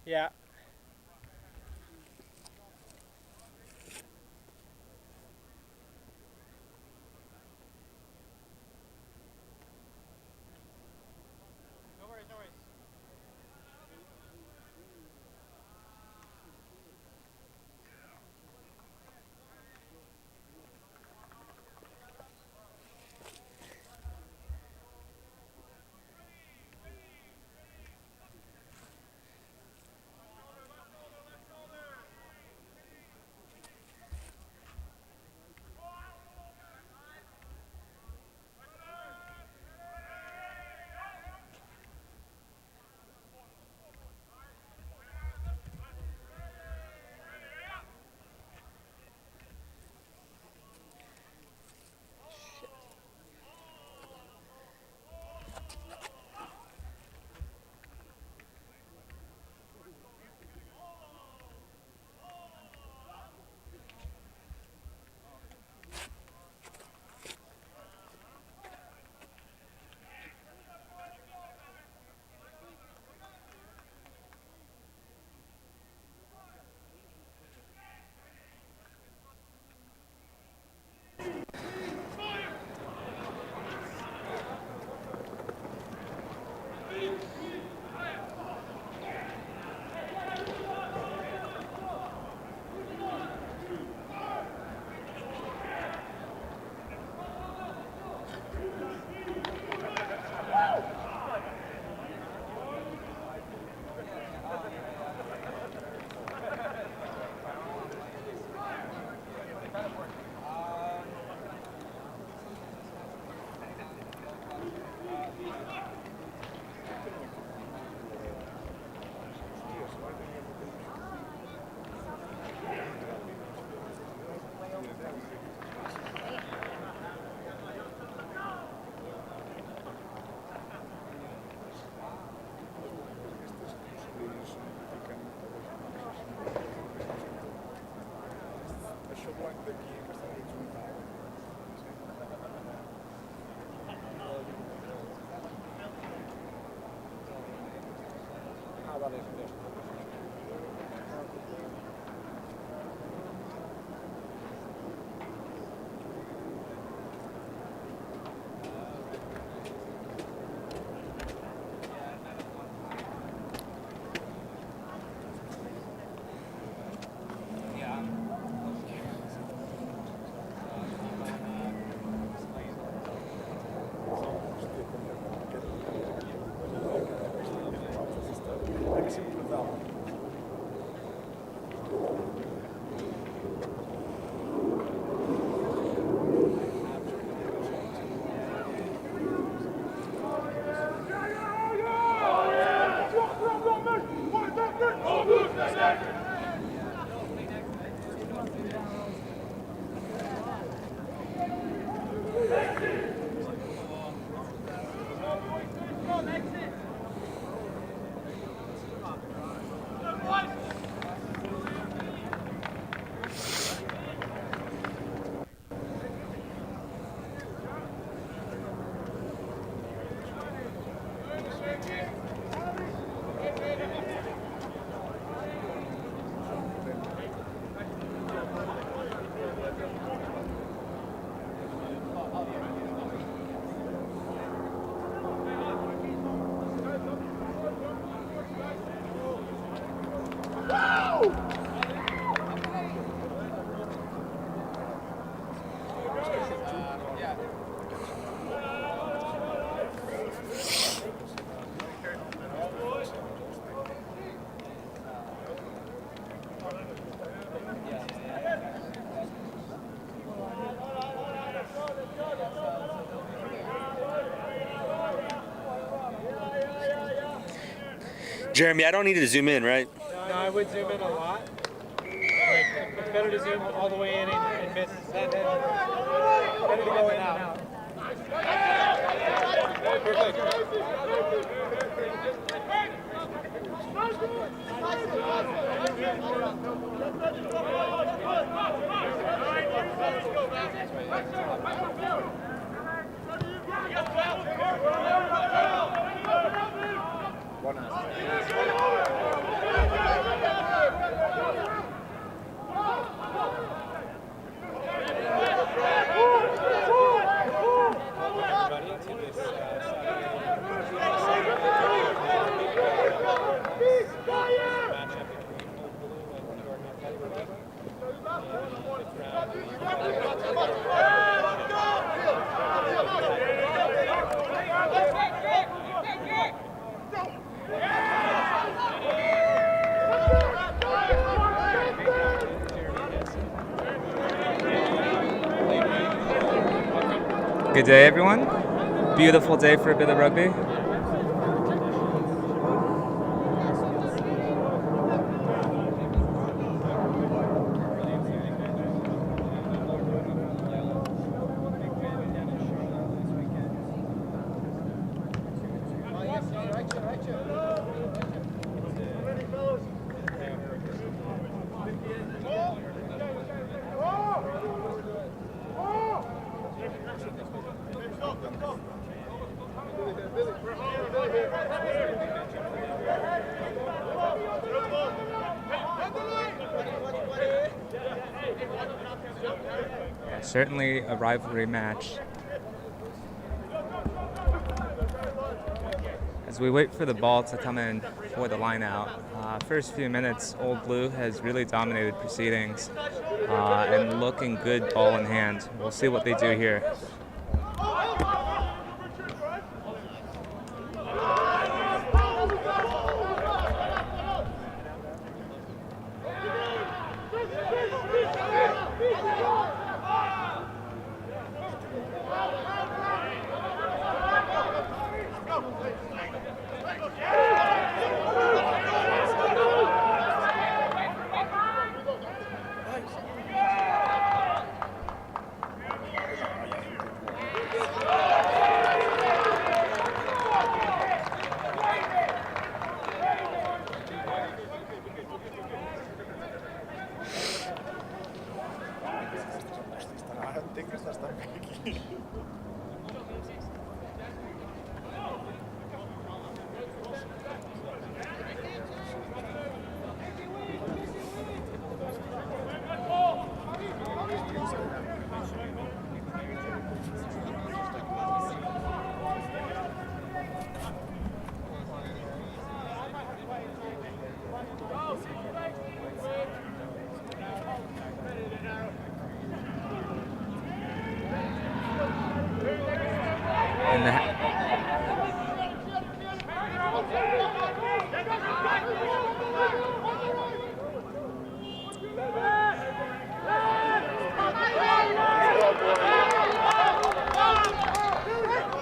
Yeah. Jeremy, I don't need to zoom in, right? No, I would zoom in a lot. Like, it's better to zoom all the way in and miss that. Better to go in and out. Perfect. Good day, everyone. Beautiful day for a bit of rugby. Yeah, certainly a rivalry match. As we wait for the ball to come in for the line out, first few minutes, Old Blue has really dominated proceedings and looking good ball in hand. We'll see what they do here.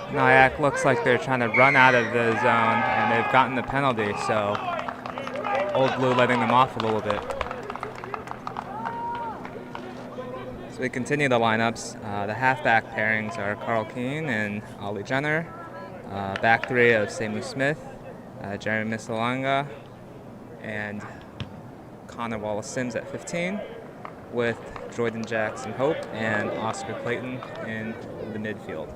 NYAC looks like they're trying to run out of the zone, and they've gotten the penalty, so Old Blue letting them off a little bit. So we continue the lineups. The halfback pairings are Carl Keane and Ollie Jenner. Back three of Samu Smith, Jeremy Misalanga, and Connor Wallace-Sims at 15, with Jordan Jackson Hope and Oscar Clayton in the midfield.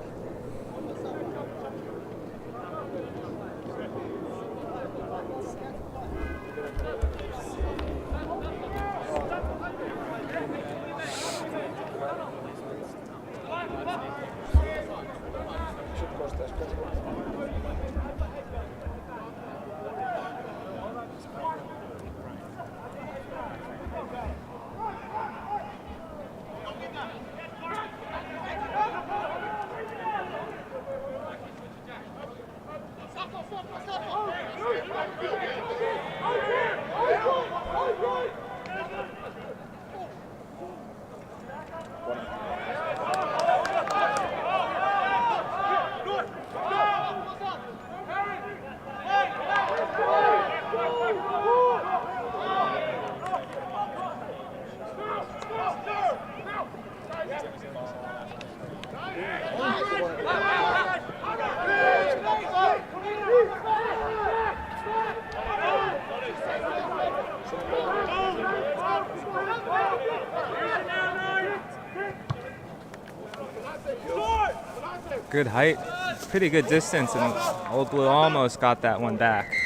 Good height, pretty good distance, and Old Blue almost got that one back.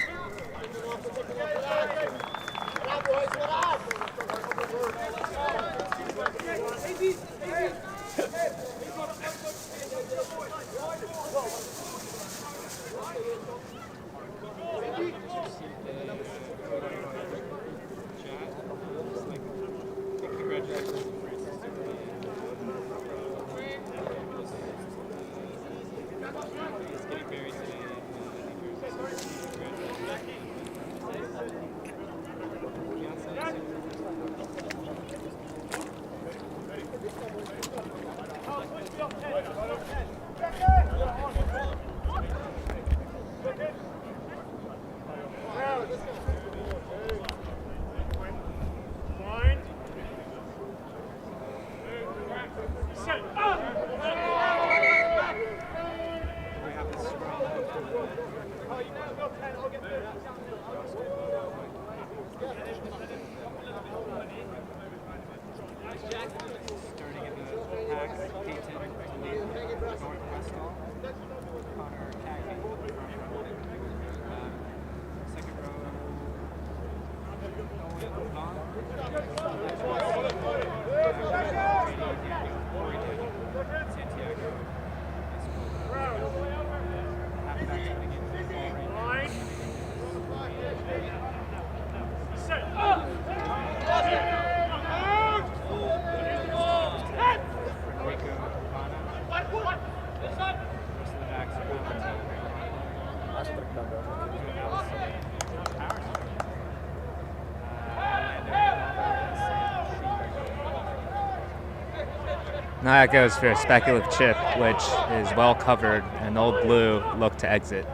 Now that goes for a speculative chip, which is well covered, and Old Blue look to exit.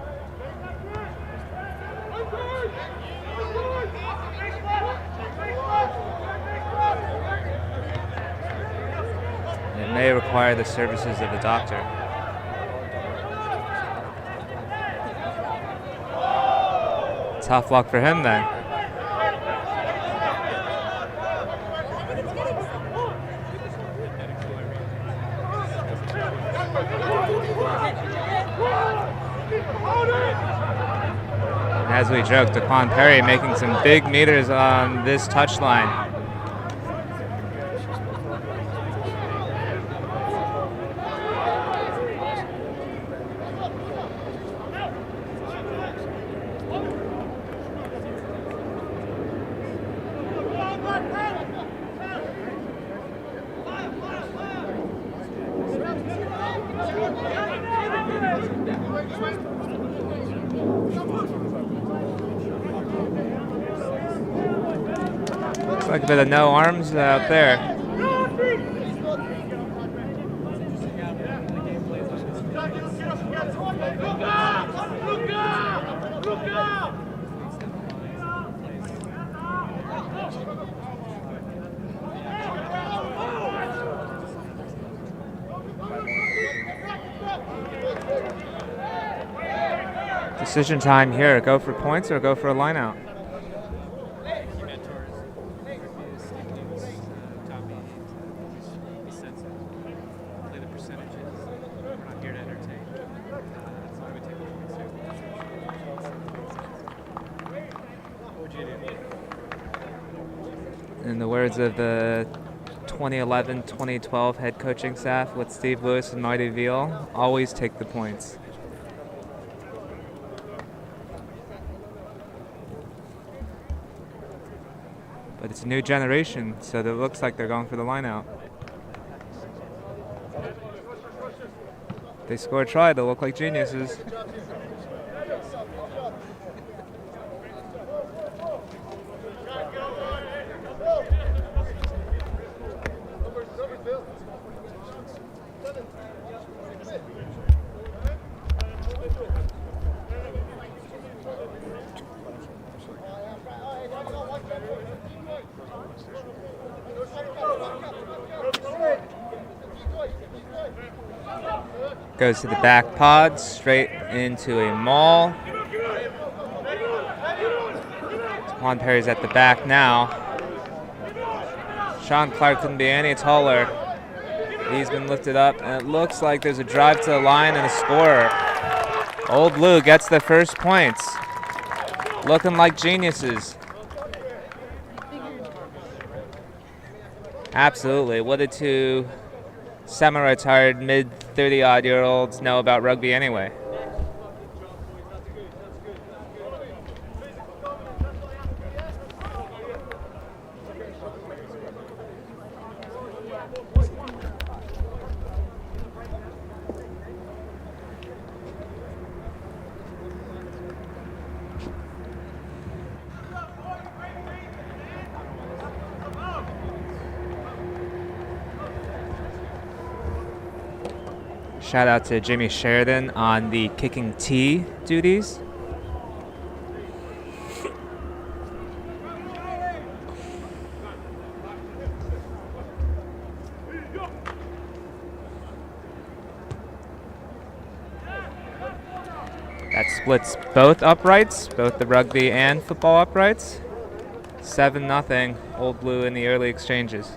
It may require the services of a doctor. Tough luck for him then. As we joked, Daquan Perry making some big meters on this touchline. Like a bit of no arms out there. Decision time here. Go for points or go for a line out. In the words of the 2011-2012 head coaching staff with Steve Lewis and Marty Veal, always take the points. But it's a new generation, so it looks like they're going for the line out. If they score a try, they'll look like geniuses. Goes to the back pod, straight into a maul. Daquan Perry's at the back now. Sean Clark couldn't be any taller. He's been lifted up, and it looks like there's a drive to the line and a scorer. Old Blue gets the first points. Looking like geniuses. Absolutely. What did two semi-retired mid-30-odd-year-olds know about rugby anyway? Shout out to Jimmy Sheridan on the kicking tee duties. That splits both uprights, both the rugby and football uprights. 7-0, Old Blue in the early exchanges.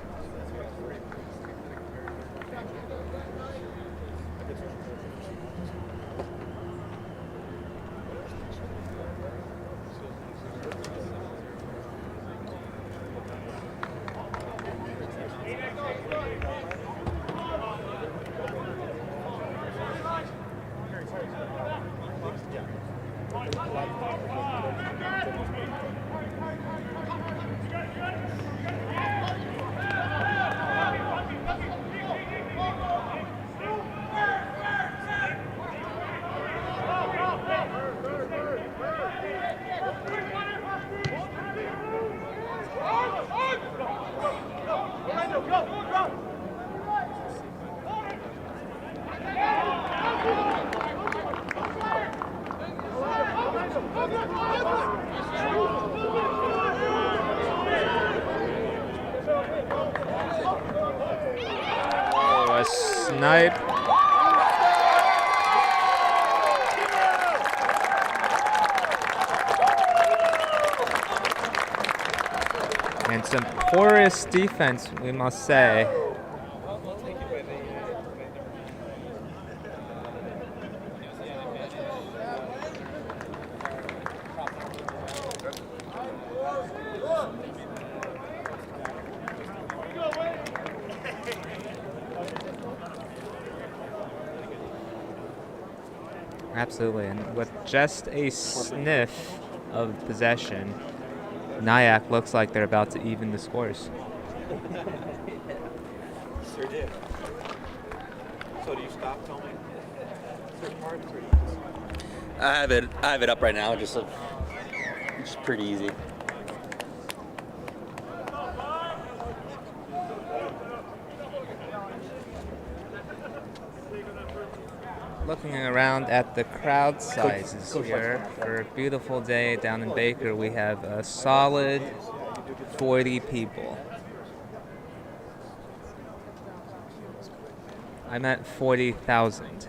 Oh, a snipe. And some porous defense, we must say. Absolutely, and with just a sniff of possession, NYAC looks like they're about to even the scores. Sure did. So do you stop filming certain parts, or you just... I have it up right now. Just pretty easy. Looking around at the crowd sizes here for a beautiful day down in Baker, we have a solid 40 people. I meant 40,000.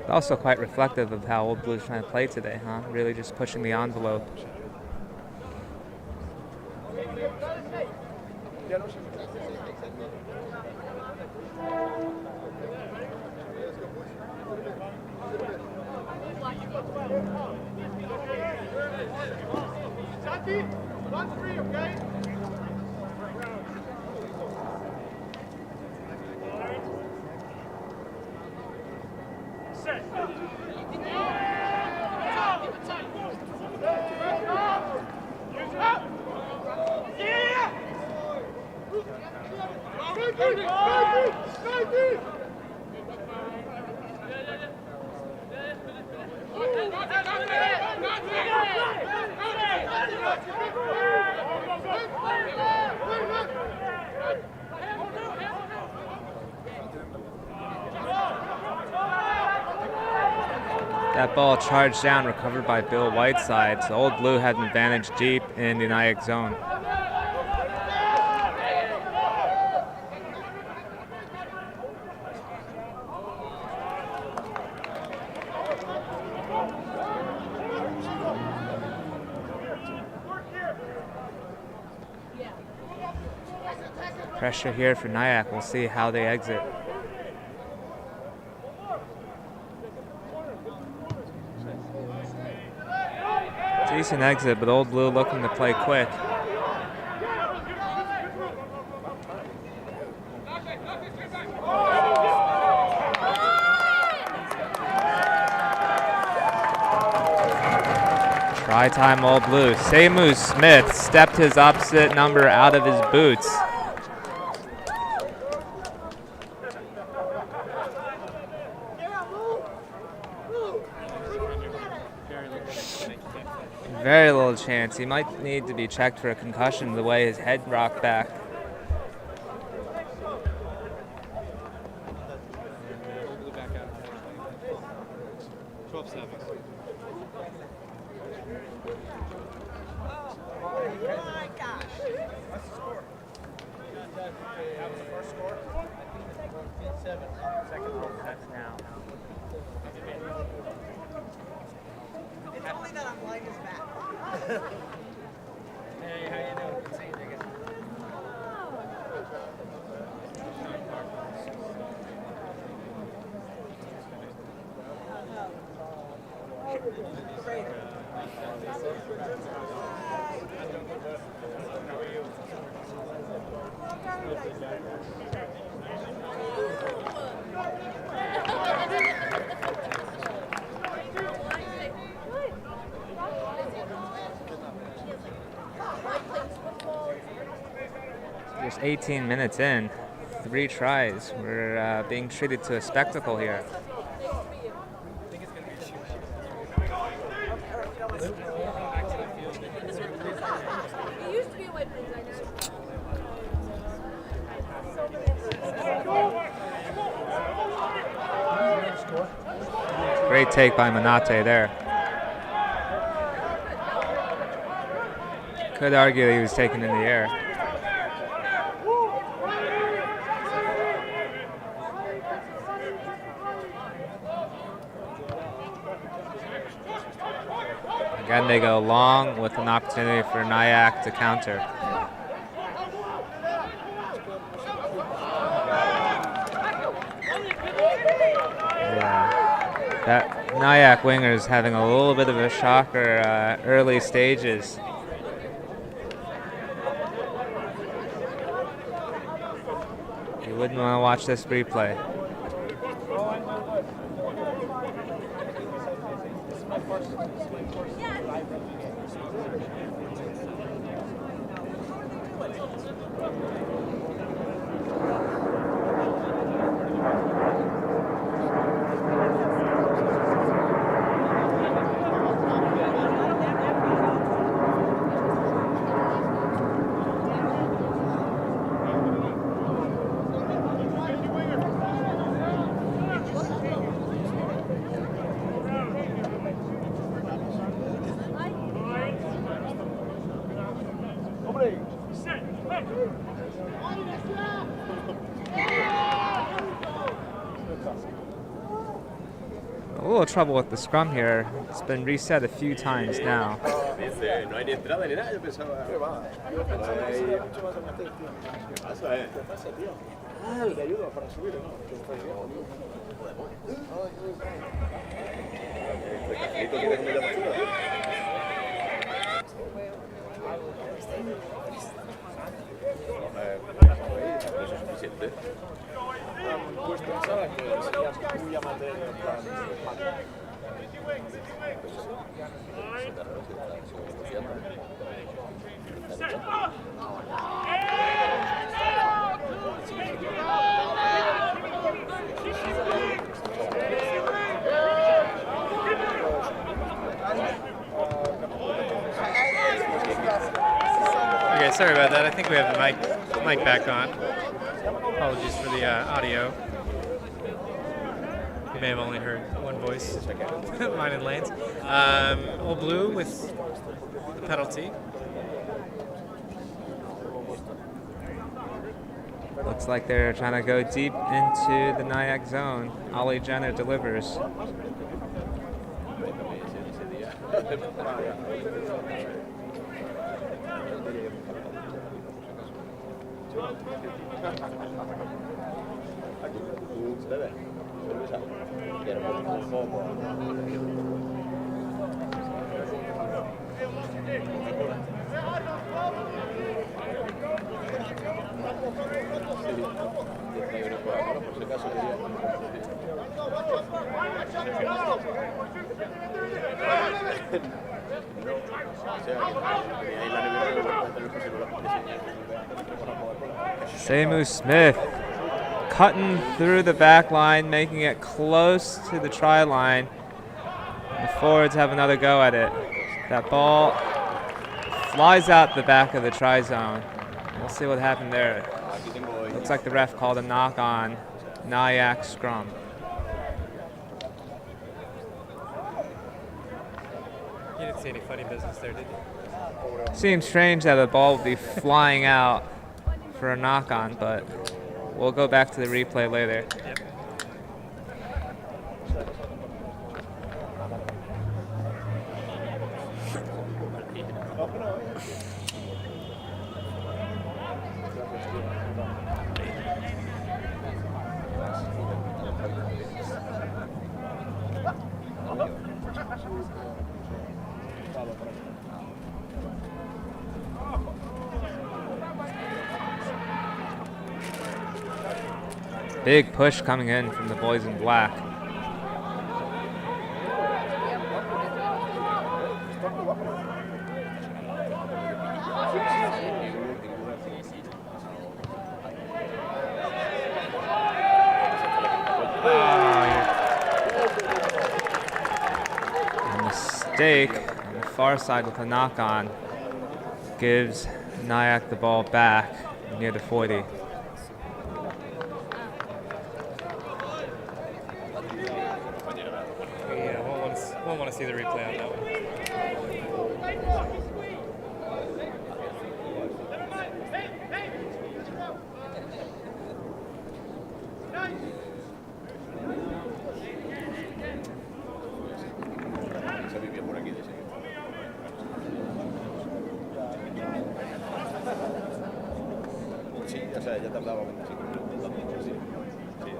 Also quite reflective of how Old Blue's trying to play today, huh? Really just pushing the envelope. That ball charged down, recovered by Bill Whiteside, so Old Blue had an advantage deep in the NYAC zone. Pressure here for NYAC. We'll see how they exit. Decent exit, but Old Blue looking to play quick. Try time, Old Blue. Seamus Smith stepped his opposite number out of his boots. Very little chance. He might need to be checked for a concussion the way his head rocked back. love sevens. What's the score? That was the first score? I think 7. Second roll. That's now. It's only that I'm lying his back. Hey, how you doing? Good seeing you again. Just 18 minutes in, 3 tries. We're being treated to a spectacle here. Great take by Manate there. Could argue he was taken in the air. Again, they go long with an opportunity for NYAC to counter. Yeah, that NYAC winger is having a little bit of a shocker early stages. You wouldn't want to watch this replay. A little trouble with the scrum here. It's been reset a few times now. No hay ni entrada ni nada, yo pensaba. ¿Qué va? Te ayuda para subir, ¿no? ¿Eso es suficiente? Pues pensaba que sería muy amateur en plan. Okay, sorry about that. I think we have the mic back on. Apologies for the audio. You may have only heard one voice, mine and Lane's. All blue with the penalty. Looks like they're trying to go deep into the NYAC zone. Ollie Jenner delivers. Seymour Smith cutting through the back line, making it close to the try line. The forwards have another go at it. That ball flies out the back of the try zone. We'll see what happened there. Looks like the ref called a knock on NYAC scrum. You didn't see any funny business there, did you? Seems strange that the ball would be flying out for a knock-on, but we'll go back to the replay later. Yep. Big push coming in from the boys in black. A mistake on the far side with a knock-on gives NYAC the ball back near the 40. Yeah, we'll want to see the replay on that one. Sí, o sea, ya tardaba 25 minutos. Sí, sí.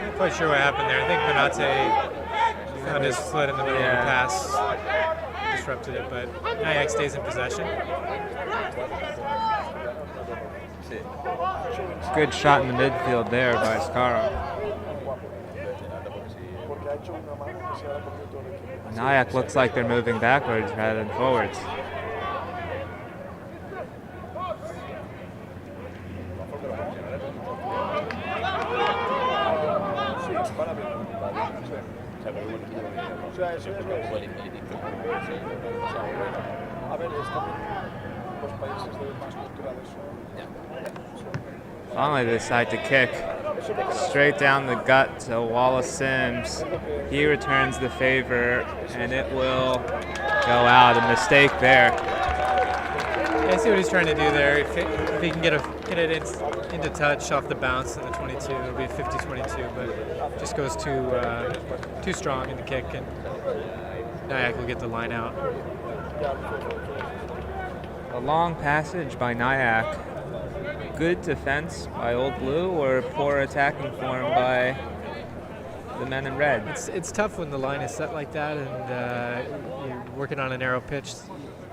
Not quite sure what happened there. I think Benate found his foot in the middle of the pass, disrupted it, but NYAC stays in possession. Good shot in the midfield there by Scaro. NYAC looks like they're moving backwards rather than forwards. Finally they decide to kick straight down the gut to Wallace Sims. He returns the favor and it will go out. A mistake there. I see what he's trying to do there. If he can get it into touch off the bounce in the 22, it'll be a 50-22, but just goes too strong in the kick, and NYAC will get the line out. A long passage by NYAC. Good defense by Old Blue or poor attacking form by the men in red? It's tough when the line is set like that and you're working on a narrow pitch.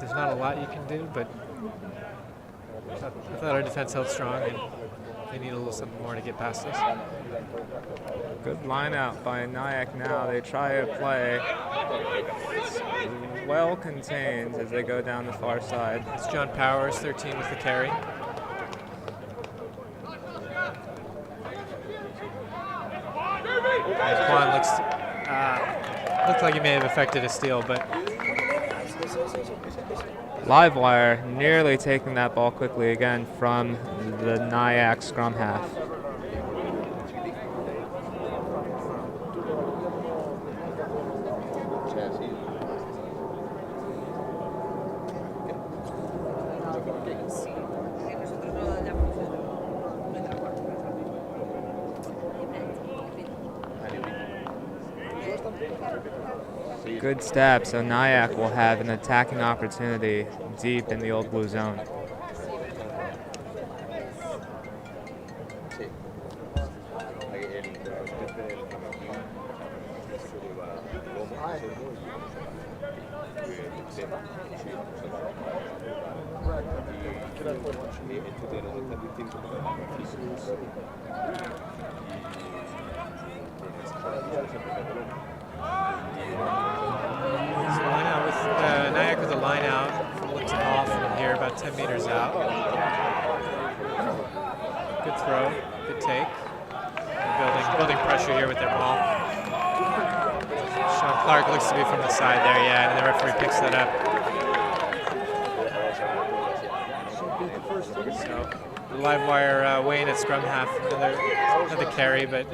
There's not a lot you can do, but I thought our defense held strong and they need a little something more to get past us. Good line out by NYAC now. They try a play. It's well contained as they go down the far side. It's John Powers, 13 with the carry. Quan looks like he may have affected a steal, but Livewire nearly taking that ball quickly again from the NYAC scrum half. Good stab, so NYAC will have an attacking opportunity deep in the Old Blue zone. NYAC with a line out. Clark looks to be from the side there, yeah, and the referee picks that up. So the live wire Wayne at scrum half, another carry, but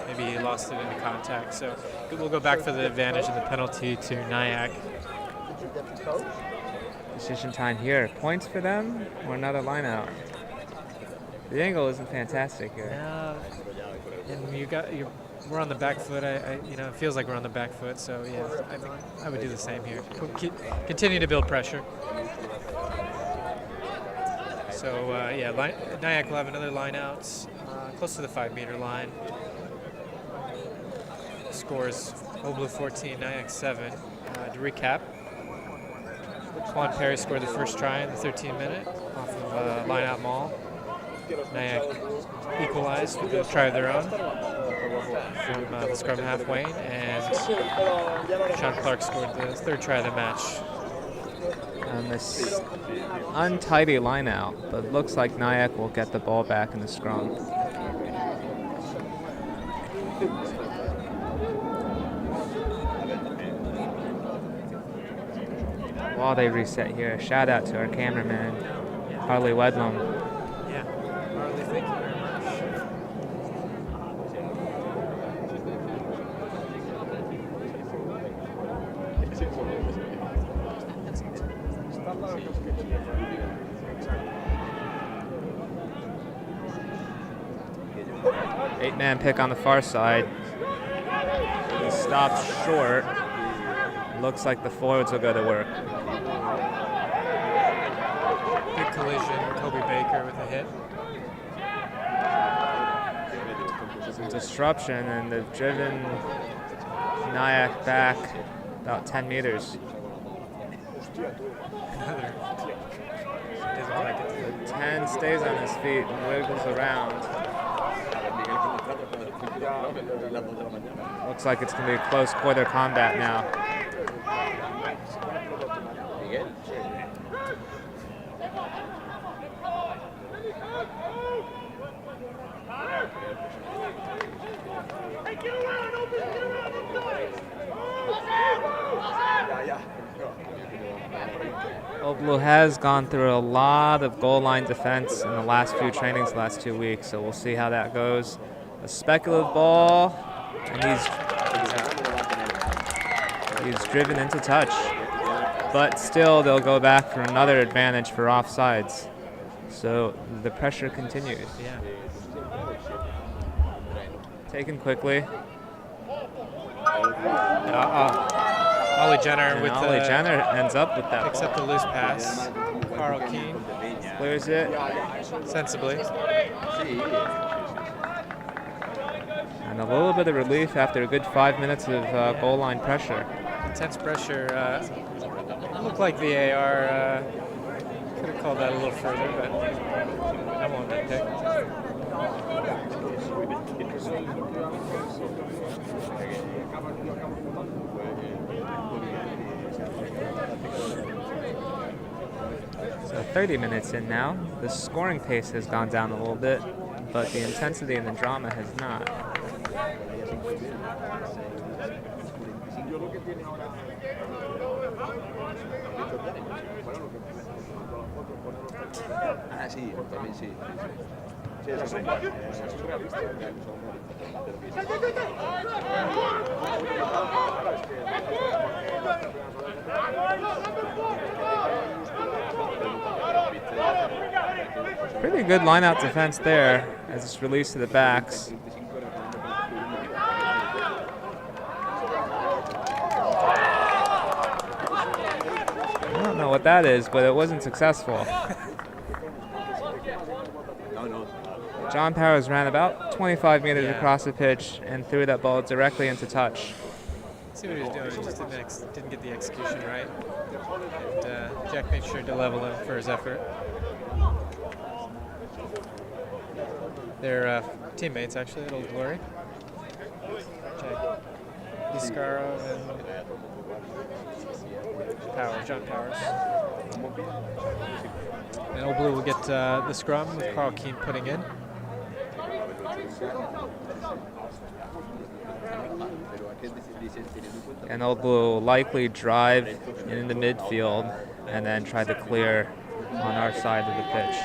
maybe he lost it into contact. So we'll go back for the advantage and the penalty to NYAC. Decision time here. Points for them or another line out? The angle isn't fantastic here. And we're on the back foot. It feels like we're on the back foot. So yeah, I think I would do the same here. Continue to build pressure. So NYAC will have another line out, close to the 5-meter line. Scores Oblu 14, NYAC 7. To recap, Juan Perry scored the first try in the 13-minute off of line out maul. NYAC equalized with a try of their own from the scrum half Wayne, and Sean Clark scored the third try of the match. And this untidy line out, but looks like NYAC will get the ball back in the scrum. While they reset here, shout out to our cameraman, Harley Wedlam. Yeah, Harley, thank you very much. Eight-man pick on the far side. He stops short. Looks like the forwards will go to work. Big collision, Kobe Baker with a hit. Some disruption, and they've driven NYAC back about 10 meters. The 10 stays on his feet and wiggles around. Looks like it's going to be a close quarter combat now. Oblu has gone through a lot of goal line defense in the last few trainings, the last 2 weeks, so we'll see how that goes. A speculative ball, and he's driven into touch. But still, they'll go back for another advantage for offsides. So the pressure continues. Yeah. Taken quickly. Ollie Jenner with Ollie Jenner ends up with that picks ball. up the loose pass. Carl Keane Clears it. sensibly. And a little bit of relief after a good 5 minutes of goal line pressure. Intense pressure. Looked like the AR could have called that a little further, but I won't nitpick. So 30 minutes in now. The scoring pace has gone down a little bit, but the intensity and the drama has not. Sí, también sí. Pretty good line-out defense there as it's released to the backs. I don't know what that is, but it wasn't successful. John Powers ran about 25 meters across the pitch and threw that ball directly into touch. See what he was doing, he just didn't get the execution right. And Jack made sure to level him for his effort. They're teammates, actually, at Old Glory. Jack Discaro and John Powers. And Old Blue will get the scrum with Carl Keane putting in. And Old Blue will likely drive in the midfield and then try to clear on our side of the pitch.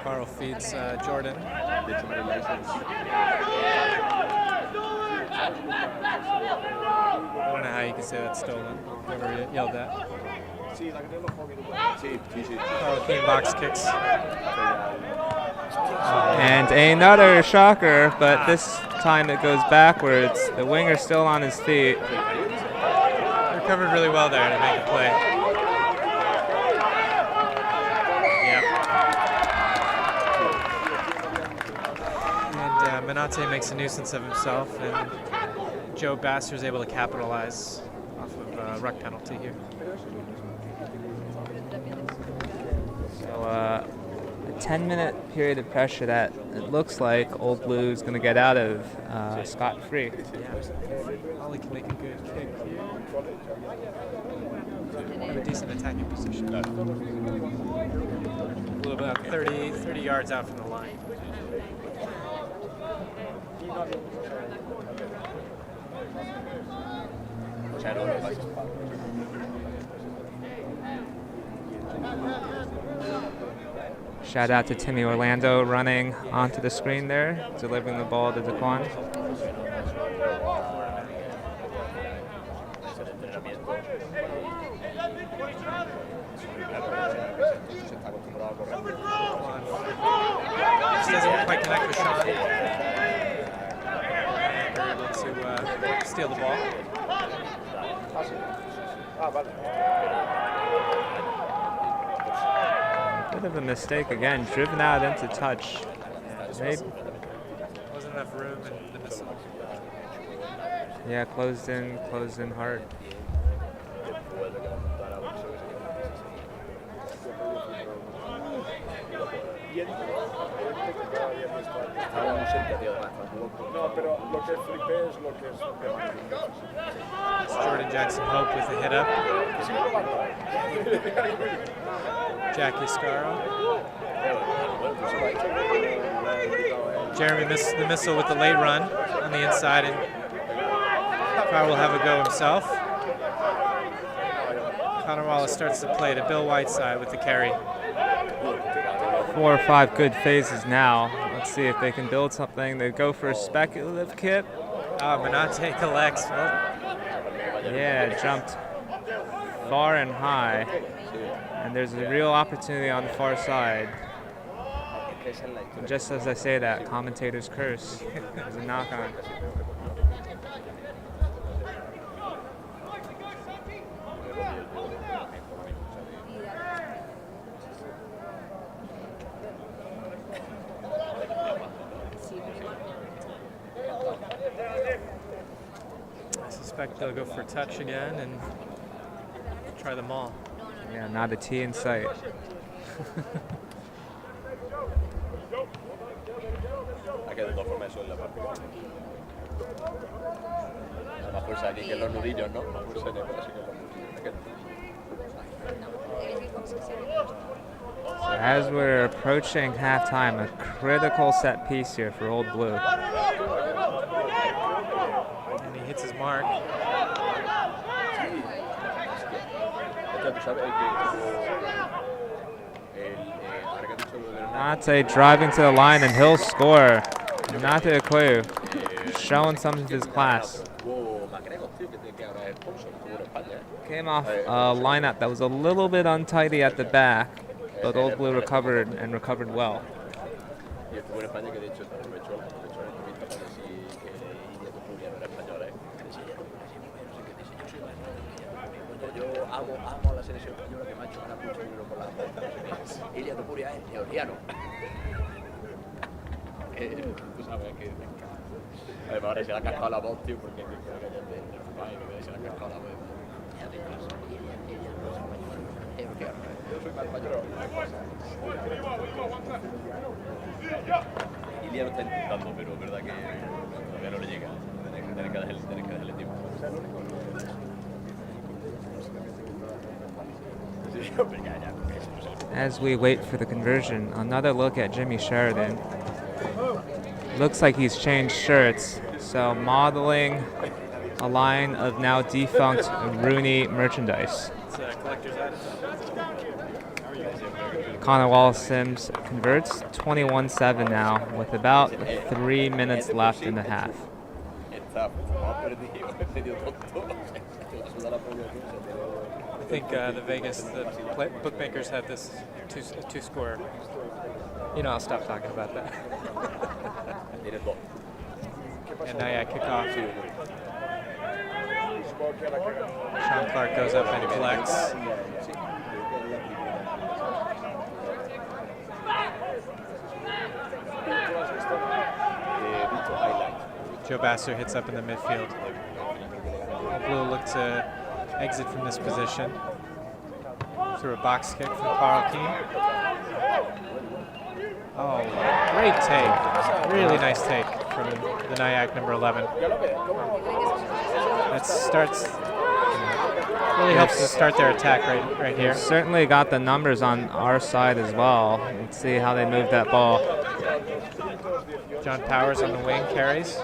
Carl feeds Jordan. I don't know how you can say that's stolen. Never yelled that. Carl Keane box kicks. And another shocker, but this time it goes backwards. The winger's still on his feet. Recovered really well there to make a play. Yep. And Menate makes a nuisance of himself, and Joe Basser is able to capitalize off of a ruck penalty here. So a 10-minute period of pressure that it looks like Old Blue is going to get out of scot-free. Yeah. Ollie can make a good kick here. In a decent attacking position. A little bit up 30 yards out from the line. Shout out to Timmy Orlando running onto the screen there, delivering the ball to Daquan. Just doesn't quite connect with Sean. They're able to steal the ball. Bit of a mistake again, driven out into touch. Wasn't enough room in the missile. Yeah, closed in hard. It's Jordan Jackson Hope with the hit up. Jackie Scarrow. Jeremy missed the missile with the late run on the inside, and Carr will have a go himself. Connor Wallace starts to play to Bill Whiteside with the carry. 4 or 5 good phases now. Let's see if they can build something. They go for a speculative kip. Menate collects. Yeah, jumped far and high. And there's a real opportunity on the far side. And just as I say that, commentators curse. There's a knock on. I suspect they'll go for a touch again and try them all. Yeah, not a tee in sight. Hay que de todas formas eso en la práctica. Más fuerza aquí que en los nudillos, ¿no? Más fuerza en el brazo que en So as we're approaching halftime, a critical set piece here for Old Blue. And he hits his mark. Nate driving to the line and he'll score. Nate Okoye showing some of his class. Came off a lineup that was a little bit untidy at the back, but Old Blue recovered and recovered well. amo la selección española que me ha hecho ganar mucho dinero por la puerta. Ilia Topuria es georgiano. Tú sabes que... Además ahora se le ha cascado la voz, tío, porque se le ha cascado la voz. Yo soy más mayor. Ilia lo está intentando, pero es verdad que todavía no le llega. Tiene que darle tiempo. As we wait for the conversion, another look at Jimmy Sheridan. Looks like he's changed shirts, so modeling a line of now defunct Rooney merchandise. It's a collector's item. Connor Wallace-Sims converts 21-7 now with about 3 minutes left in the half. I think the bookmakers had this two score. You know, I'll stop talking about that. And NYAC kickoff. Sean Clark goes up and collects. Joe Basser hits up in the midfield. Blue look to exit from this position through a box kick from Carl Keane. Oh, great take. Really nice take from the NYAC number 11. That starts, really helps to start their attack right here. Certainly got the numbers on our side as well. Let's see how they move that ball. John Powers on the wing carries.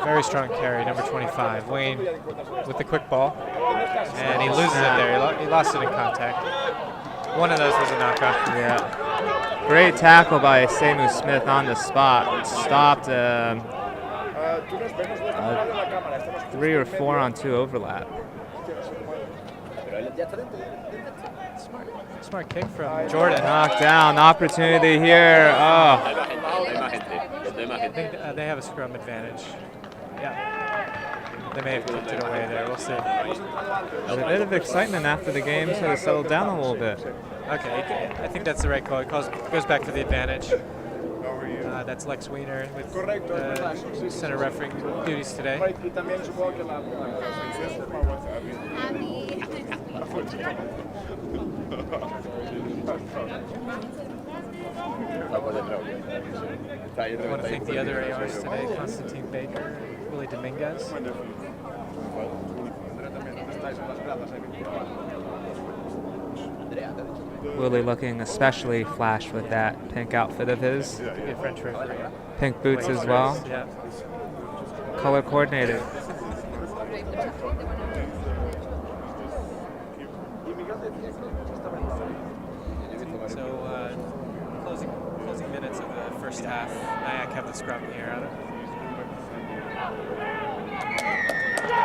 Very strong carry, number 25. Wayne with the quick ball. And he loses it there. He lost it in contact. One of those was a knockoff. Yeah. Great tackle by Semu Smith on the spot. Stopped 3 or 4 on 2 overlap. Smart kick from Jordan. Knocked down. Opportunity here. Oh. I think they have a scrum advantage. Yeah. They may have kicked it away there. We'll see. There's a bit of excitement after the game sort of settled down a little bit. Okay, I think that's the right call. It goes back for the advantage. That's Lex Wiener with center refereeing duties today. I want to thank the other ARs today, Constantine Baker, Willie Dominguez. Willie looking especially flash with that pink outfit of his. Good French referee. Pink boots as well. Yeah. Color coordinated. So closing minutes of the first half. NYAC have the scrum here.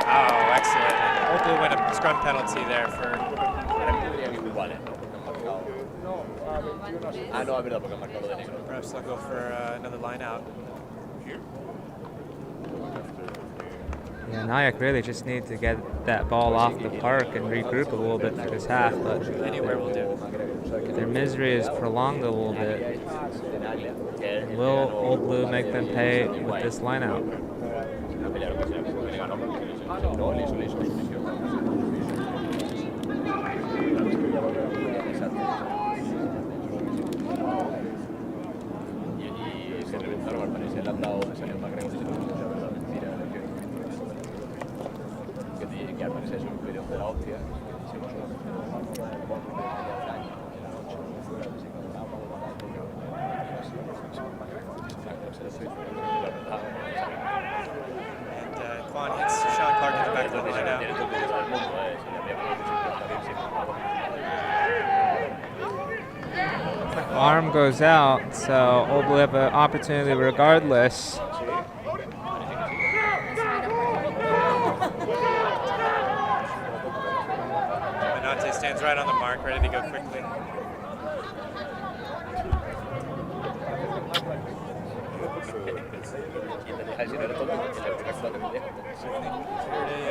Oh, excellent. Old Blue win a scrum penalty there for. Perhaps they'll go for another line out. Yeah, NYAC really just need to get that ball off the park and regroup a little bit for this half, but Anywhere will do. their misery is prolonged a little bit. And will Old Blue make them pay with this line out? And Quan hits Sean Clark in the back of the line out. Arm goes out, so Old Blue have an opportunity regardless. Benante stands right on the mark, ready to go quickly.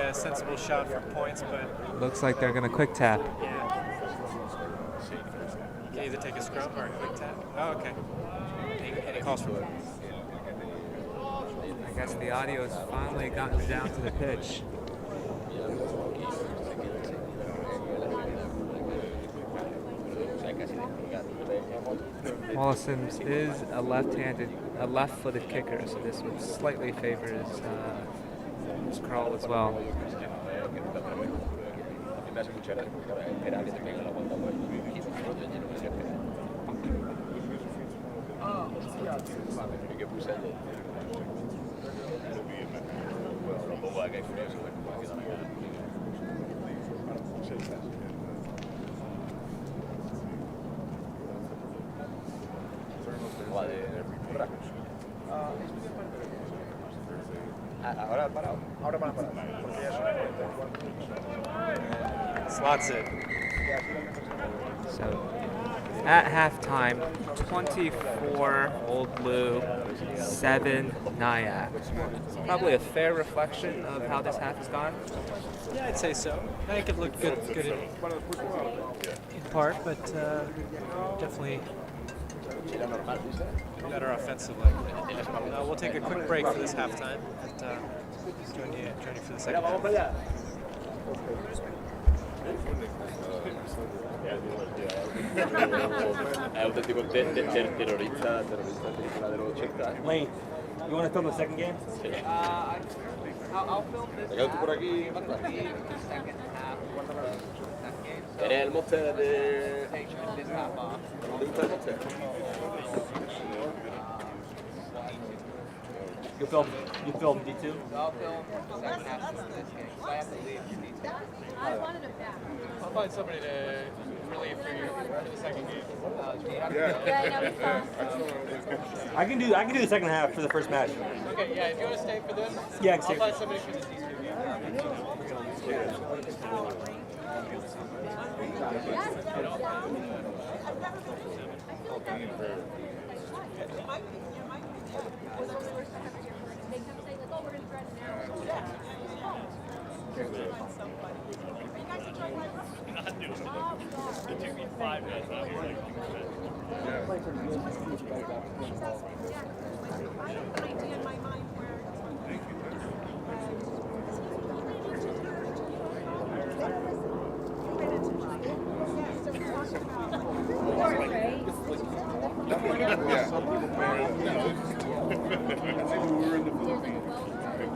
A sensible shot for points, but Looks like they're going to quick tap. yeah. You can either take a scrum or a quick tap. Oh, okay. And he calls for it. I guess the audio has finally gotten down to the pitch. Wallace-Sims is a left-footed kicker, so this would slightly favor his James Carl as well. Me hace mucha gracia porque era que te pega la vuelta por el que puse el lo pongo acá y furioso de cómo quedan acá. Ahora para porque ya Slots it. So at halftime, 24 Old Blue, 7 NYAC. Probably a fair reflection of how this half has gone. Yeah, I'd say so. I think it looked good in part, but definitely better offensively. We'll take a quick break for this halftime and join you for the second half. È autentico terrorista película de los 80. Lane, you want to film the second game? I'll film this. ¿Te quedas tú por aquí? The second half. ¿Eres el monster de...? Take this half off. ¿Te gusta el monster? You film D2? So I'll film the second half of this game. So I have to leave for D2. I'll find somebody to relieve for you for the second game. I can do the second half for the first match. Okay, yeah, if you want to stay for this, Yeah, I can I'll stay. find somebody for the D2 game.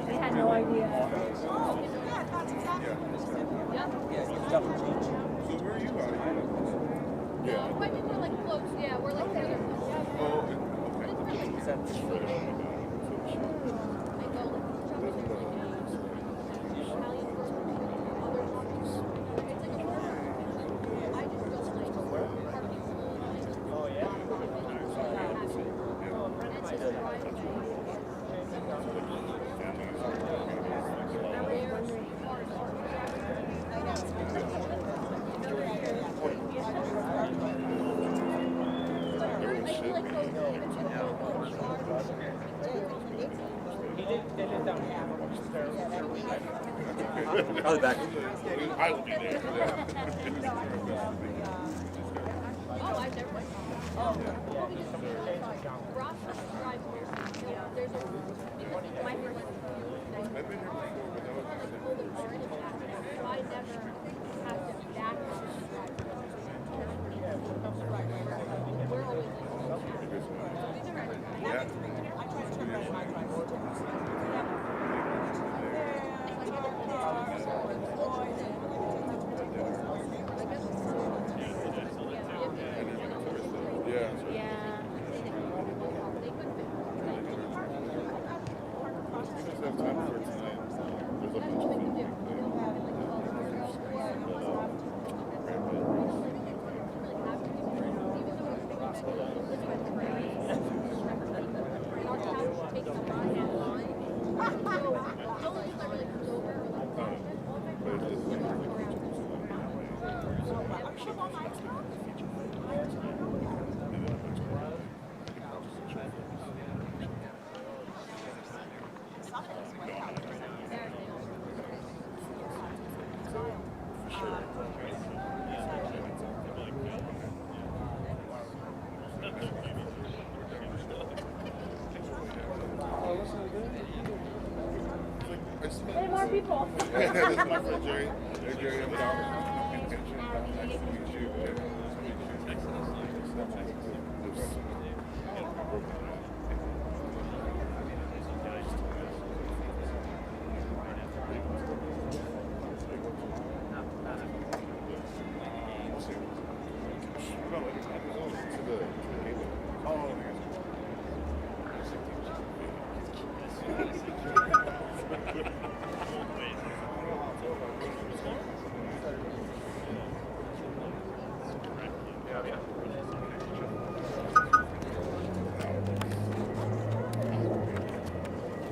I had no idea. I think we're like close. Yeah, we're like the other Probably back. I will be there. Oh, I've never been. Ross drives here. There's a my friend. I've been here before, but that was I never have to back We're always Hey, more people. This is my friend Jerry. Hey, Jerry, I'm down.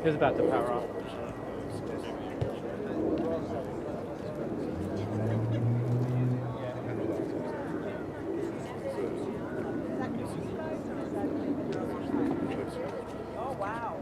was about to power off. Oh, wow.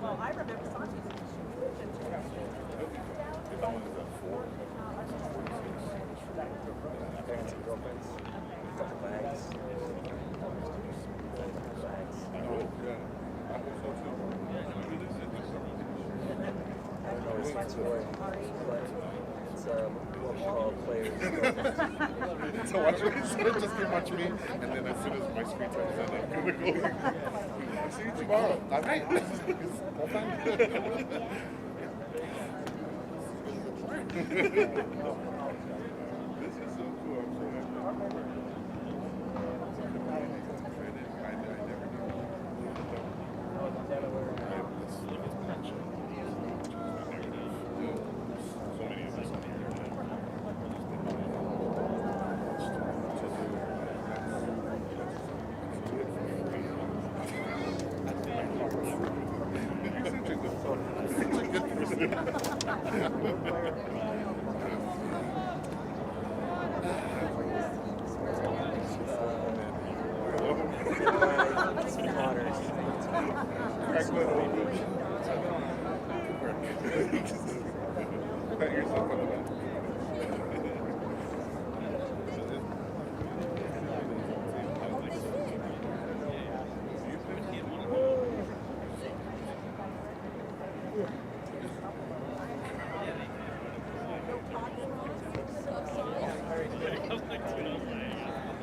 Well, I remember Santi's So watch me. So just give watch me, and then as soon as my screen turns on, I'm gonna go. I'll see you tomorrow. All right. All fine. This is so cool. I'm so happy. I never knew. So many of us on here.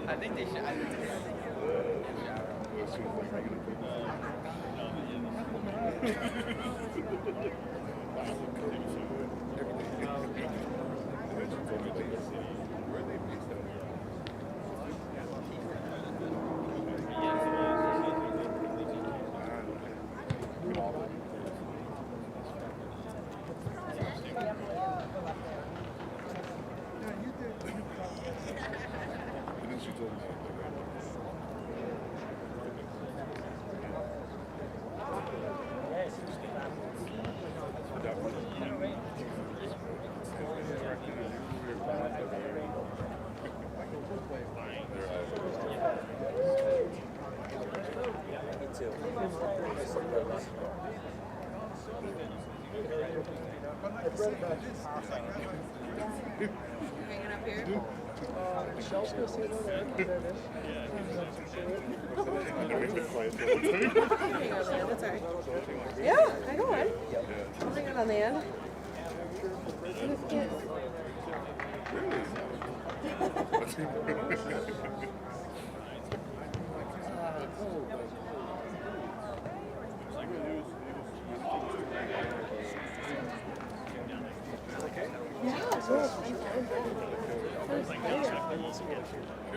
I think they should. Hanging up here. That's all right. Yeah, I know it. I'll hang it on the end.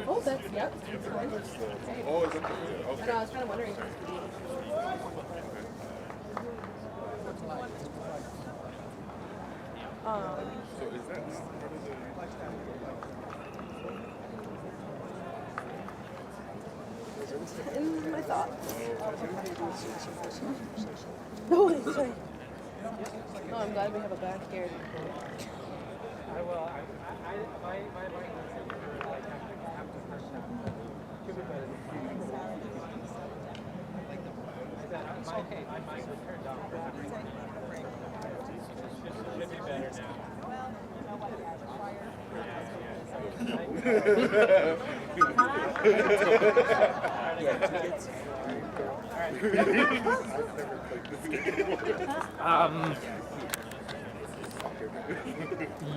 Oh, that's, yep. Oh, is it? Okay. I know, I was kind of wondering. So is that part of the... In my thoughts. Oh, that's right. Oh, I'm glad we have a back here. I will. My like after first half. Should be better. My mic was turned off for some reason. Should be better now.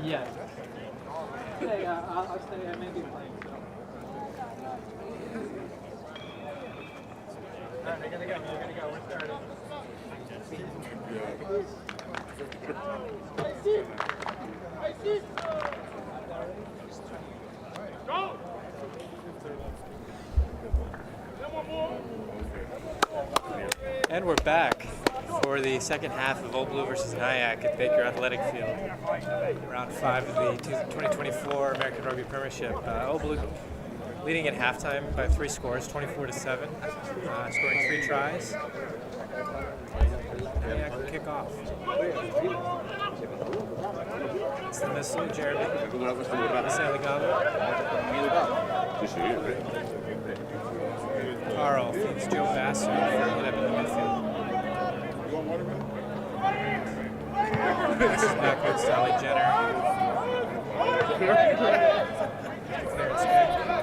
Yeah. Hey, I'll stay. I may be playing. Alright, I gotta go. We're starting. Yeah. And we're back for the second half of Old Blue versus NYAC at Baker Athletic Field. Round 5 of the 2024 American Rugby Premiership. Old Blue leading at halftime by 3 scores, 24-7, scoring 3 tries. NYAC will kick off. It's the missile, Jeremy. Carl feeds Joe Bassett for it up in the midfield. This is backwards to Ali Jenner.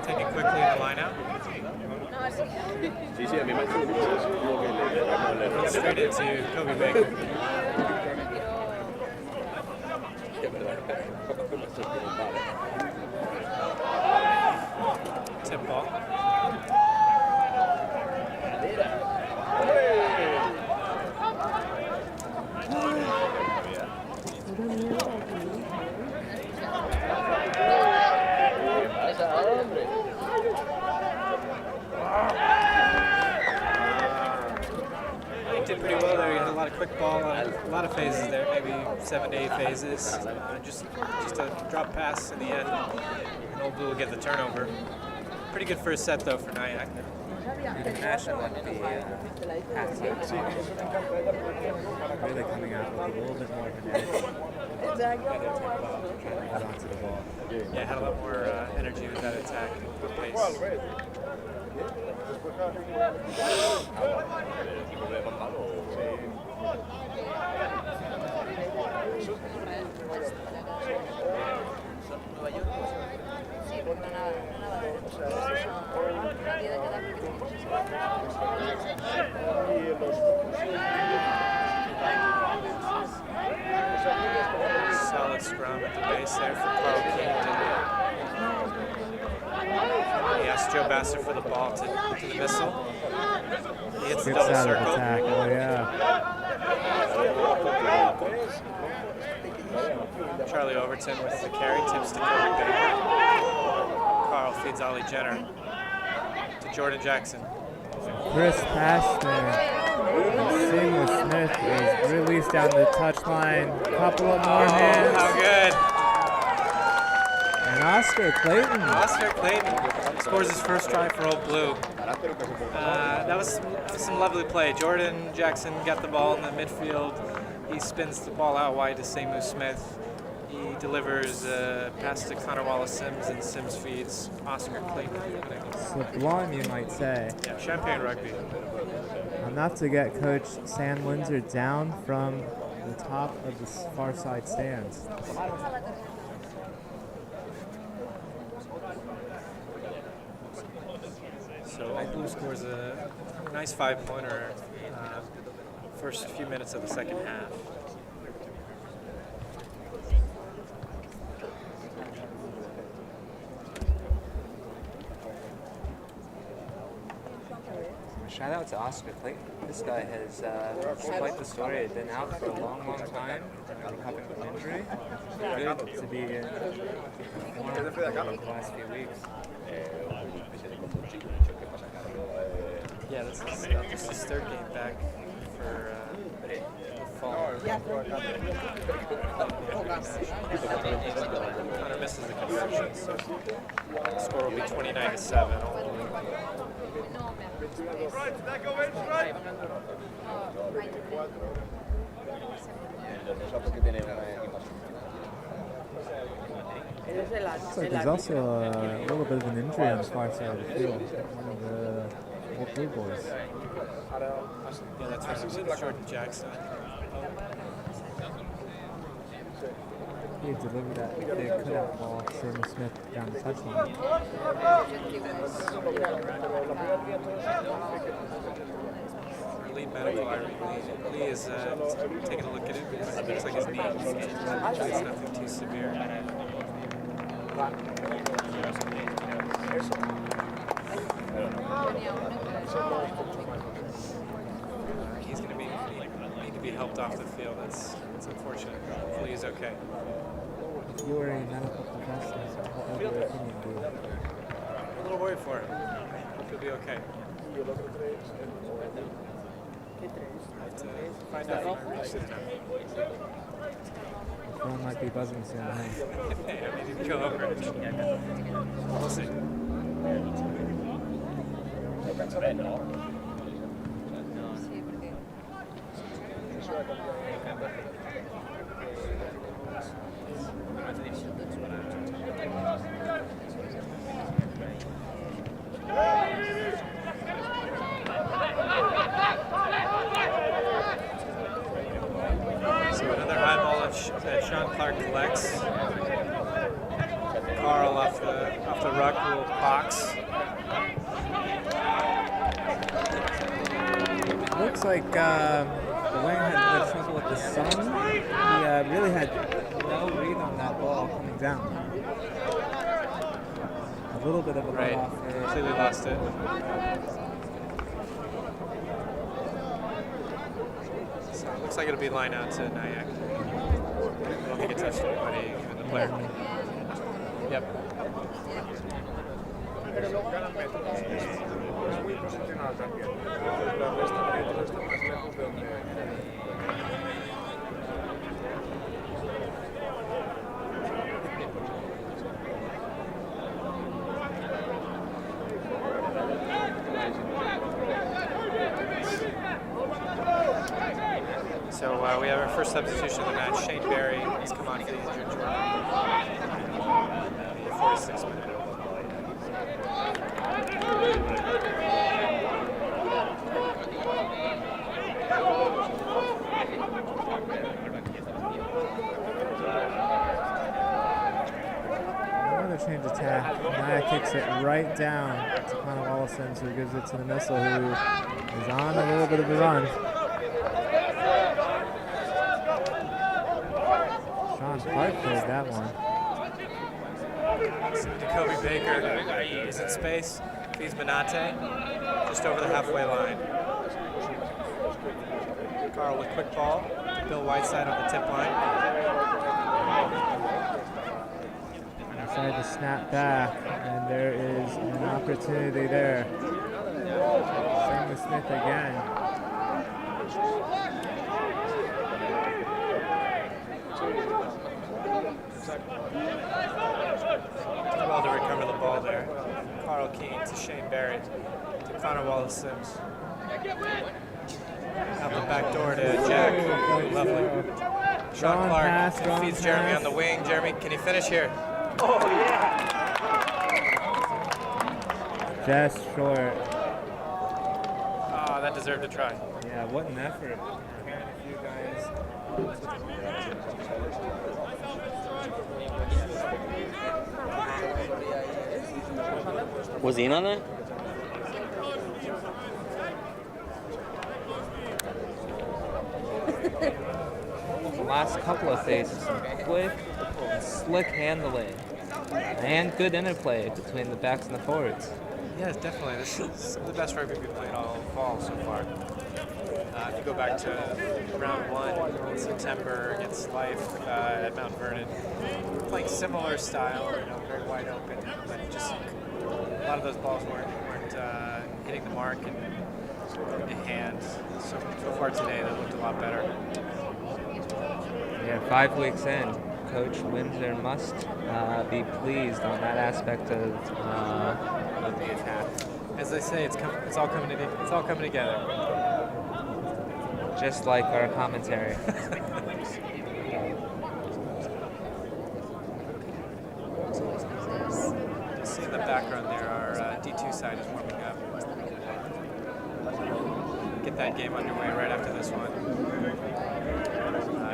Take it quickly in the lineout. Straight into Kobe Baker. Tip ball. Did pretty well there. He had a lot of quick ball, a lot of phases there, maybe 7 to 8 phases. Just a drop pass in the end, and Old Blue will get the turnover. Pretty good first set though for NYAC. You can imagine like the halftime song really coming out with a little bit more of an edge. Trying to hold on to the ball. Yeah, had a lot more energy with that attack, good pace. Solid scrum at the base there for Carl King. He asked Joe Bassett for the ball to the missile. He hits the double circle. Attack. Oh, yeah. Charlie Overton with the carry, tips to Kobe Baker. Carl feeds Ali Jenner to Jordan Jackson. Chris pass there. Seamless Smith is released down the touchline. Couple of more hands. How good. And Oscar Clayton. Oscar Clayton scores his first try for Old Blue. That was some lovely play. Jordan Jackson got the ball in the midfield. He spins the ball out wide to Seymour Smith. He delivers a pass to Connor Wallace-Sims, and Sims feeds Oscar Clayton. Sublime, you might say. Yeah, Champagne Rugby. Enough to get Coach Sam Windsor down from the top of the far side stands. So Old Blue scores a nice 5-pointer first few minutes of the second half. Shout out to Oscar Clayton. This guy has quite the story. He's been out for a long, long time, recovering from injury. Good to be in form the last few weeks. Yeah, this is his third game back for the fall. Connor misses the conversion, so the score will be 29-7. Looks like there's also a little bit of an injury on the far side of the field. One of the Old Blue boys. Yeah, that's right. It's Jordan Jackson. He delivered that big cutout ball to Seymour Smith down the touchline. Our lead medical, Lee is taking a look at it. It looks like his knee. It's nothing too severe. He's going to need to be helped off the field. That's unfortunate. Hopefully he's okay. If you were a medical professional, what would your opinion be? I'm a little worried for him. He'll be okay. Have to find out if I reach this time. The phone might be buzzing soon, huh? Yeah, maybe go over it. We'll see. So another high ball that Sean Clark collects. Carl off the ruck will box. Looks like the wing had a bit of trouble with the sun. He really had no read on that ball coming down. A little bit of a Right, off. completely lost it. So it looks like it'll be line out to NYAC. I don't think it touched anybody, even the player. Yep. So we have our first substitution of the match. Shane Berry has come on for the injured Jordan. 46 minutes. Another change attack. Naya kicks it right down to Connor Wallison, who gives it to the missile, who is on a little bit of a run. Sean Clark played that one. Jacoby Baker is in space. Feeds Manate just over the halfway line. Carl with quick ball to Bill Whiteside on the tip line. Tried to snap back, and there is an opportunity there. Same with Smith again. Well to recover the ball there. Carl Keane to Shane Barrett to Connor Wallace-Sims. Out the back door to Jack. Lovely. Sean Clark feeds Jeremy on the wing. Jeremy, can he finish here? Oh, yeah. Just short. Oh, that deserved a try. Yeah, what an effort. Was he in on that? The last couple of phases, quick, slick handling, and good interplay between the backs and the forwards. Yes, definitely. This is some of the best rugby we've played all fall so far. If you go back to round 1 in September against Life at Mount Vernon, we're playing similar style, very wide open, but just a lot of those balls weren't hitting the mark and in hand. So far today, they looked a lot better. Yeah, 5 weeks in, Coach Windsor must be pleased on that aspect of the attack. As they say, it's all coming together. Just like our commentary. See in the background there, our D2 side is warming up. Get that game underway right after this one.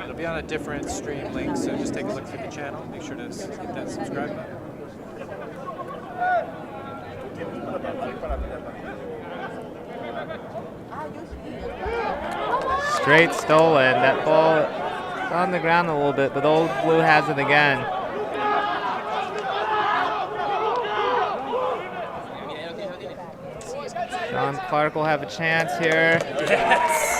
It'll be on a different stream link, so just take a look through the channel. Make sure to hit that subscribe button. Straight stolen. That ball on the ground a little bit, but Old Blue has it again. Sean Clark will have a chance here. Yes!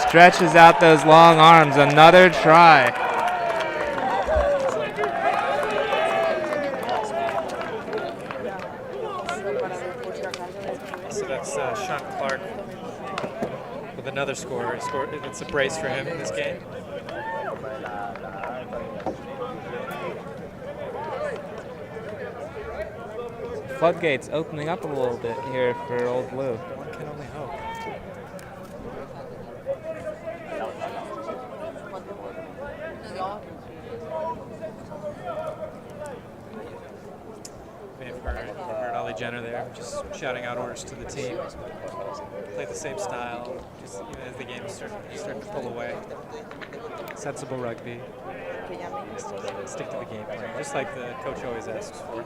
Stretches out those long arms. Another try. So that's Sean Clark with another score. It's a brace for him in this game. Floodgates opening up a little bit here for Old Blue. One can only hope. We've heard Ollie Jenner there, just shouting out orders to the team. Play the same style, just even as the game is starting to pull away. Sensible rugby. Stick to the game plan, just like the coach always asks for.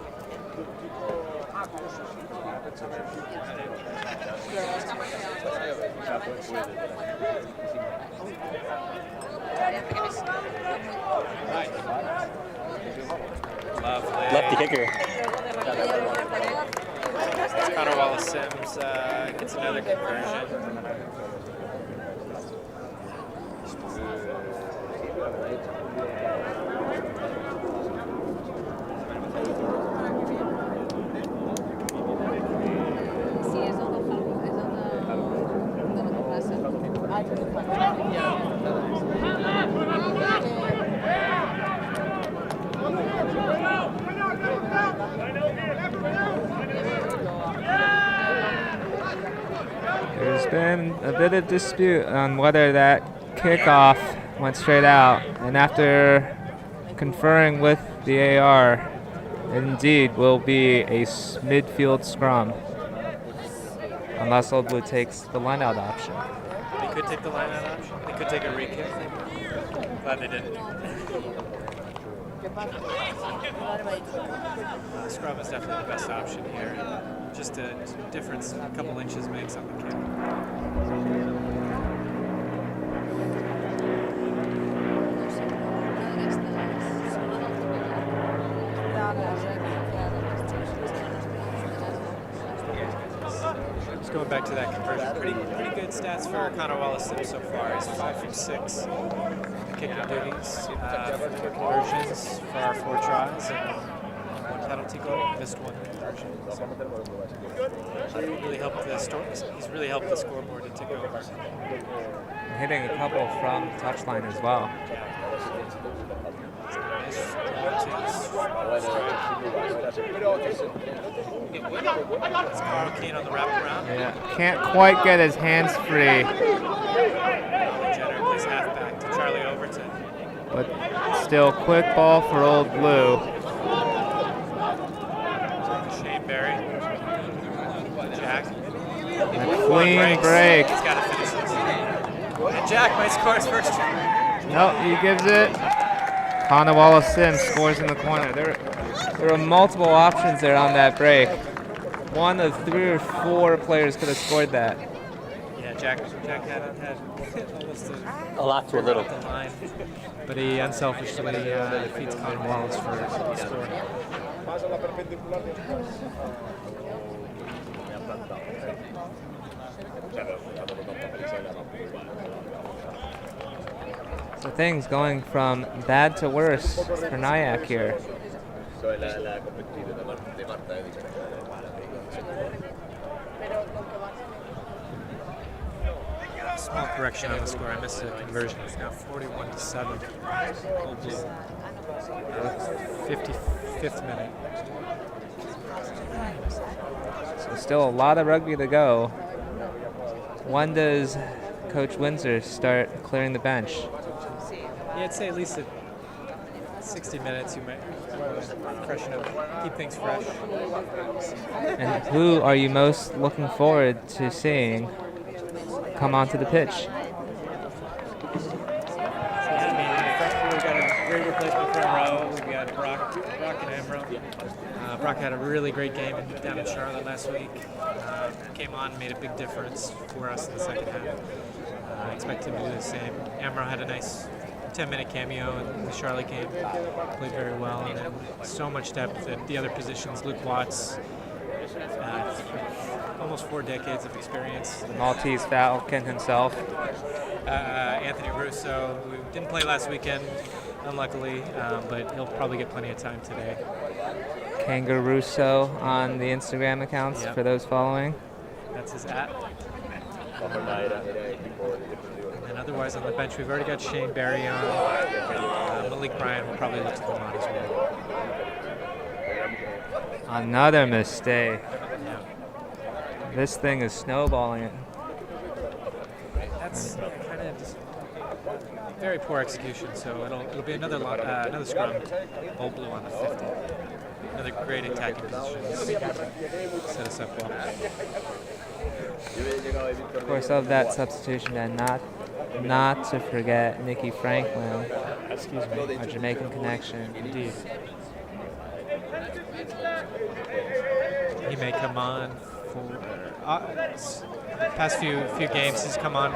Lovely. Lefty kicker. It's Connor Wallace-Sims gets another conversion. There's been a bit of dispute on whether that kickoff went straight out, and after conferring with the AR, it indeed will be a midfield scrum, unless Old Blue takes the lineout option. They could take the lineout option. They could take a re-kick. Glad they didn't. Scrum is definitely the best option here. Just a difference, a couple inches makes on the kick. Just going back to that conversion, pretty good stats for Connor Wallace-Sims so far. He's 5 from 6 kicking duties, 4 conversions for our 4 tries, and 1 penalty goal. Missed 1 conversion. So he's really helped the scoreboard to tick over. Hitting a couple from touchline as well. It's Carl Keane on the wraparound. Yeah, can't quite get his hands free. Jenner plays halfback to Charlie Overton. But still, quick ball for Old Blue. Shane Berry. Jack. A clean break. He's got to finish this. And Jack might score his first try. Nope, he gives it. Connor Wallace-Sims scores in the corner. There are multiple options there on that break. One of 3 or 4 players could have scored that. Yeah, Jack had almost A lot to a little. the line, but he unselfishly defeats Connor Wallace for the score. So things going from bad to worse for NYAC here. Small correction on the score. I missed a conversion. It's now 41-7. 55th minute. So still a lot of rugby to go. When does Coach Windsor start clearing the bench? Yeah, I'd say at least at 60 minutes you might freshen up, keep things fresh. And who are you most looking forward to seeing come onto the pitch? We've got a great replacement for Emro. We've got Brock and Emro. Brock had a really great game down in Charlotte last week. Came on, made a big difference for us in the second half. I expect him to do the same. Emro had a nice 10-minute cameo in the Charlotte game. Played very well, and then so much depth at the other positions. Luke Watts, almost 4 decades of experience. The Maltese Falcon himself. Anthony Russo, who didn't play last weekend, unluckily, but he'll probably get plenty of time today. Kangarooso on the Instagram accounts Yep. for those following. That's his at. And otherwise on the bench, we've already got Shane Barry on. Malik Bryant will probably look to come on as well. Another mistake. Yeah. This thing is snowballing. That's kind of just very poor execution. So it'll be another scrum. Old blue on the 50. Another great attacking position. Set us up well. Of course, of that substitution, and not to forget Nicky Franklin, our Jamaican connection. Indeed. He may come on for past few games. He's come on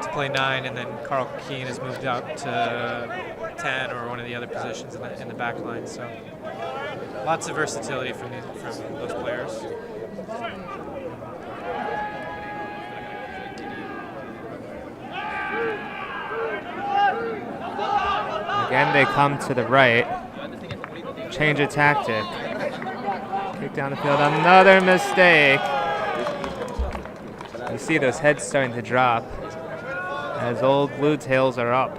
to play 9, and then Carl Keane has moved out to 10 or one of the other positions in the back line. So lots of versatility from those players. Again, they come to the right. Change of tactic. Kick down the field. Another mistake. You see those heads starting to drop as old blue tails are up.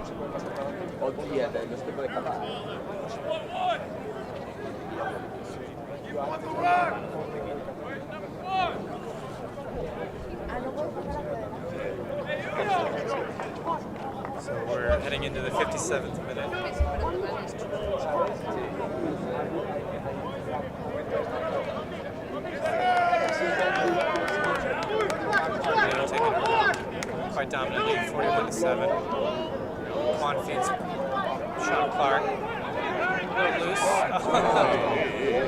So we're heading into the 57th minute. They'll take it quite dominantly, 41-7. Quan feeds Sean Clark. Loose.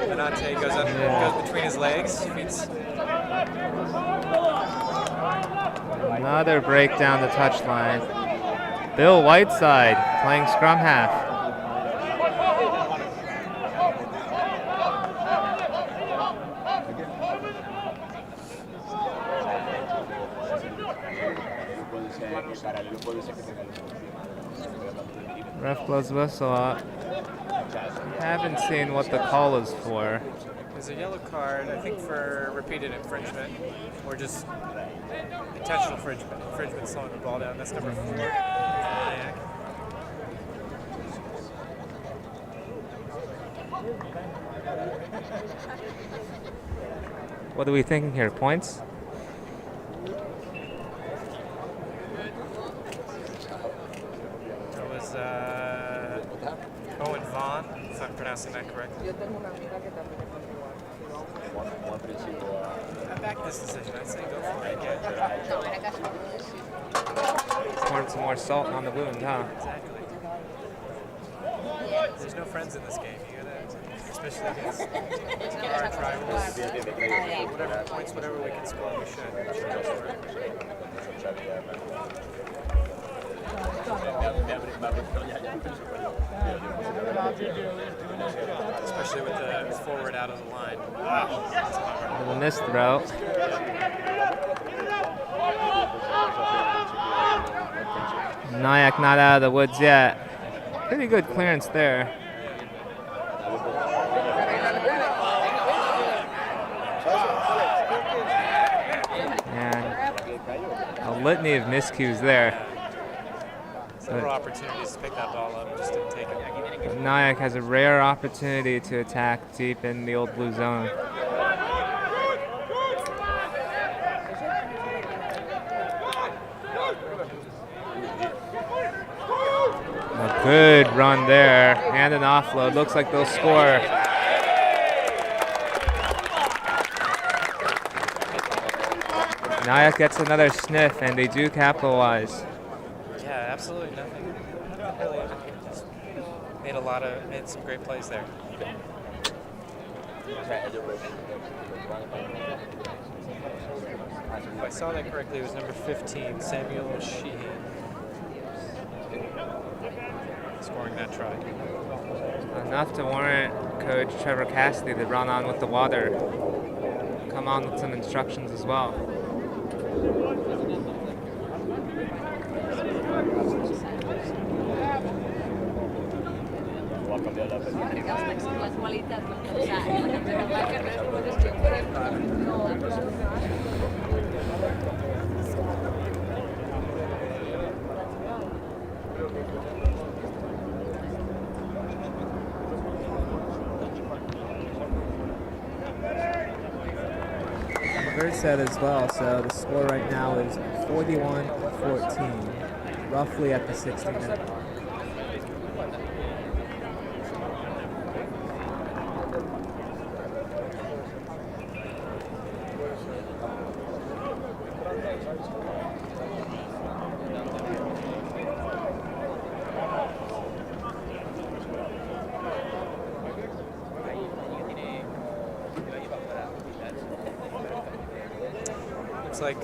Benante goes between his legs. Feeds. Another break down the touchline. Bill Whiteside playing scrum half. Ref blows whistle out. Haven't seen what the call is for. There's a yellow card, I think, for repeated infringement, or just intentional infringement, slowing the ball down. That's number 4. NYAC. What are we thinking here? Points? That was Owen Vaughn, if I'm pronouncing that correctly. I back this decision. I'd say go for it again. Pouring some more salt on the wound, huh? Exactly. There's no friends in this game. You hear that? Especially against our rivals. Whatever points, whatever we can score, we should go for it. Especially with the forward out of the line. Wow. The missed throw. NYAC not out of the woods yet. Pretty good clearance there. And a litany of miscues there. Several opportunities to pick that ball up, just didn't take it. NYAC has a rare opportunity to attack deep in the old blue zone. A good run there, and an offload. Looks like they'll score. NYAC gets another sniff, and they do capitalize. Yeah, absolutely nothing. Really, just made some great plays there. If I saw that correctly, it was number 15, Samuel Sheehan, scoring that try. Enough to warrant Coach Trevor Cassidy to run on with the water. Come on with some instructions as well. cambiar la perspectiva. Third set as well, so the score right now is 41-14, roughly at the 60-minute mark. Looks like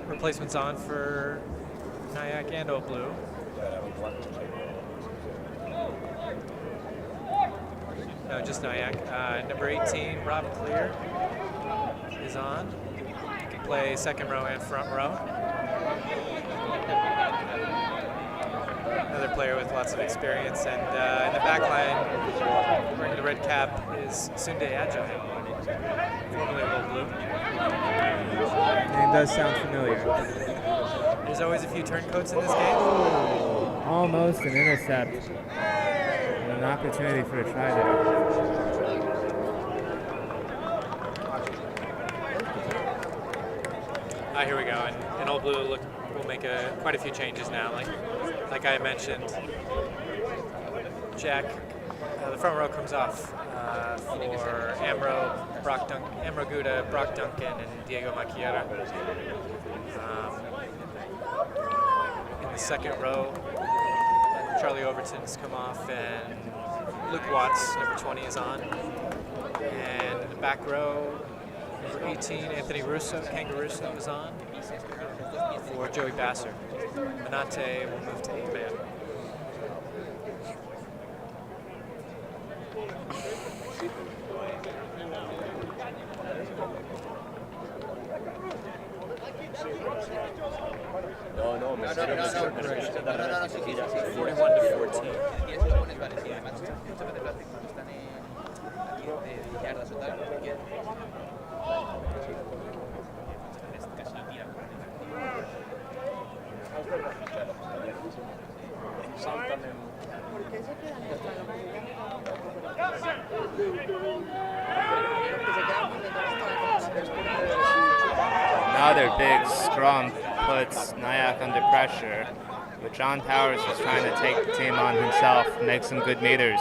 replacements on for NYAC and Old Blue. No, just NYAC. Number 18, Rob Clear, is on. He can play second row and front row. Another player with lots of experience. And in the back line, wearing the red cap is Sunday Ajay, formerly of Old Blue. Name does sound familiar. There's always a few turncoats in this game. Almost an intercept. And an opportunity for a try there. Here we go. And Old Blue will make quite a few changes now. Like I mentioned, Jack, the front row comes off for Amro Guda, Brock Duncan, and Diego Maquiera. In the second row, Charlie Overton's come off, and Luke Watts, number 20, is on. And in the back row, number 18, Anthony Russo, Kangarusso, is on for Joey Basser. Manate will move to 8-man. No, 41-14. Another big scrum puts NYAC under pressure, but John Powers is trying to take the team on himself, make some good meters.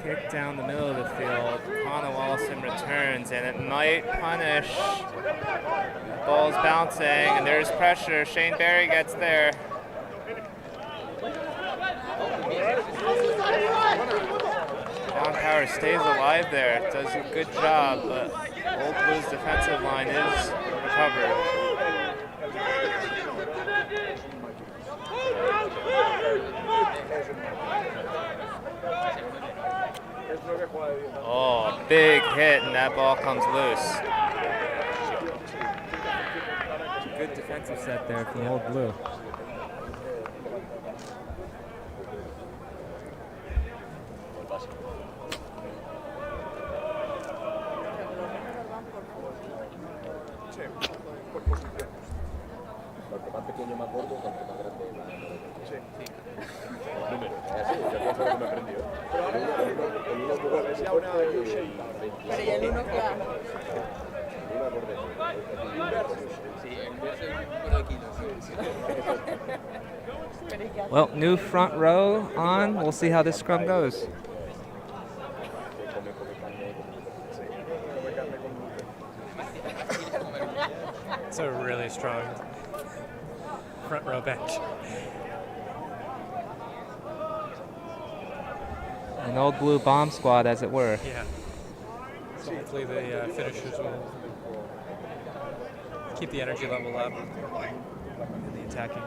Kick down the middle of the field. Connor Wallison returns, and it might punish. Ball's bouncing, and there's pressure. Shane Berry gets there. John Powers stays alive there, does a good job, but Old Blue's defensive line is recovered. Oh, big hit, and that ball comes loose. Good defensive set there from Old Blue. Well, new front row on. We'll see how this scrum goes. It's a really strong front row bench. An Old Blue bomb squad, as it were. Yeah. So hopefully the finishers will keep the energy level up in the attacking.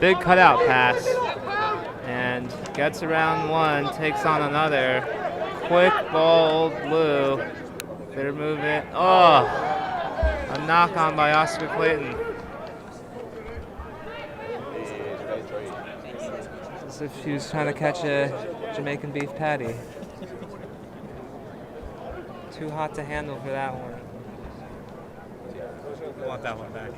Big cutout pass, and gets around one, takes on another. Quick ball, Old Blue. Better move it. Oh, a knock on by Oscar Clayton. As if he was trying to catch a Jamaican beef patty. Too hot to handle for that one. I want that one back.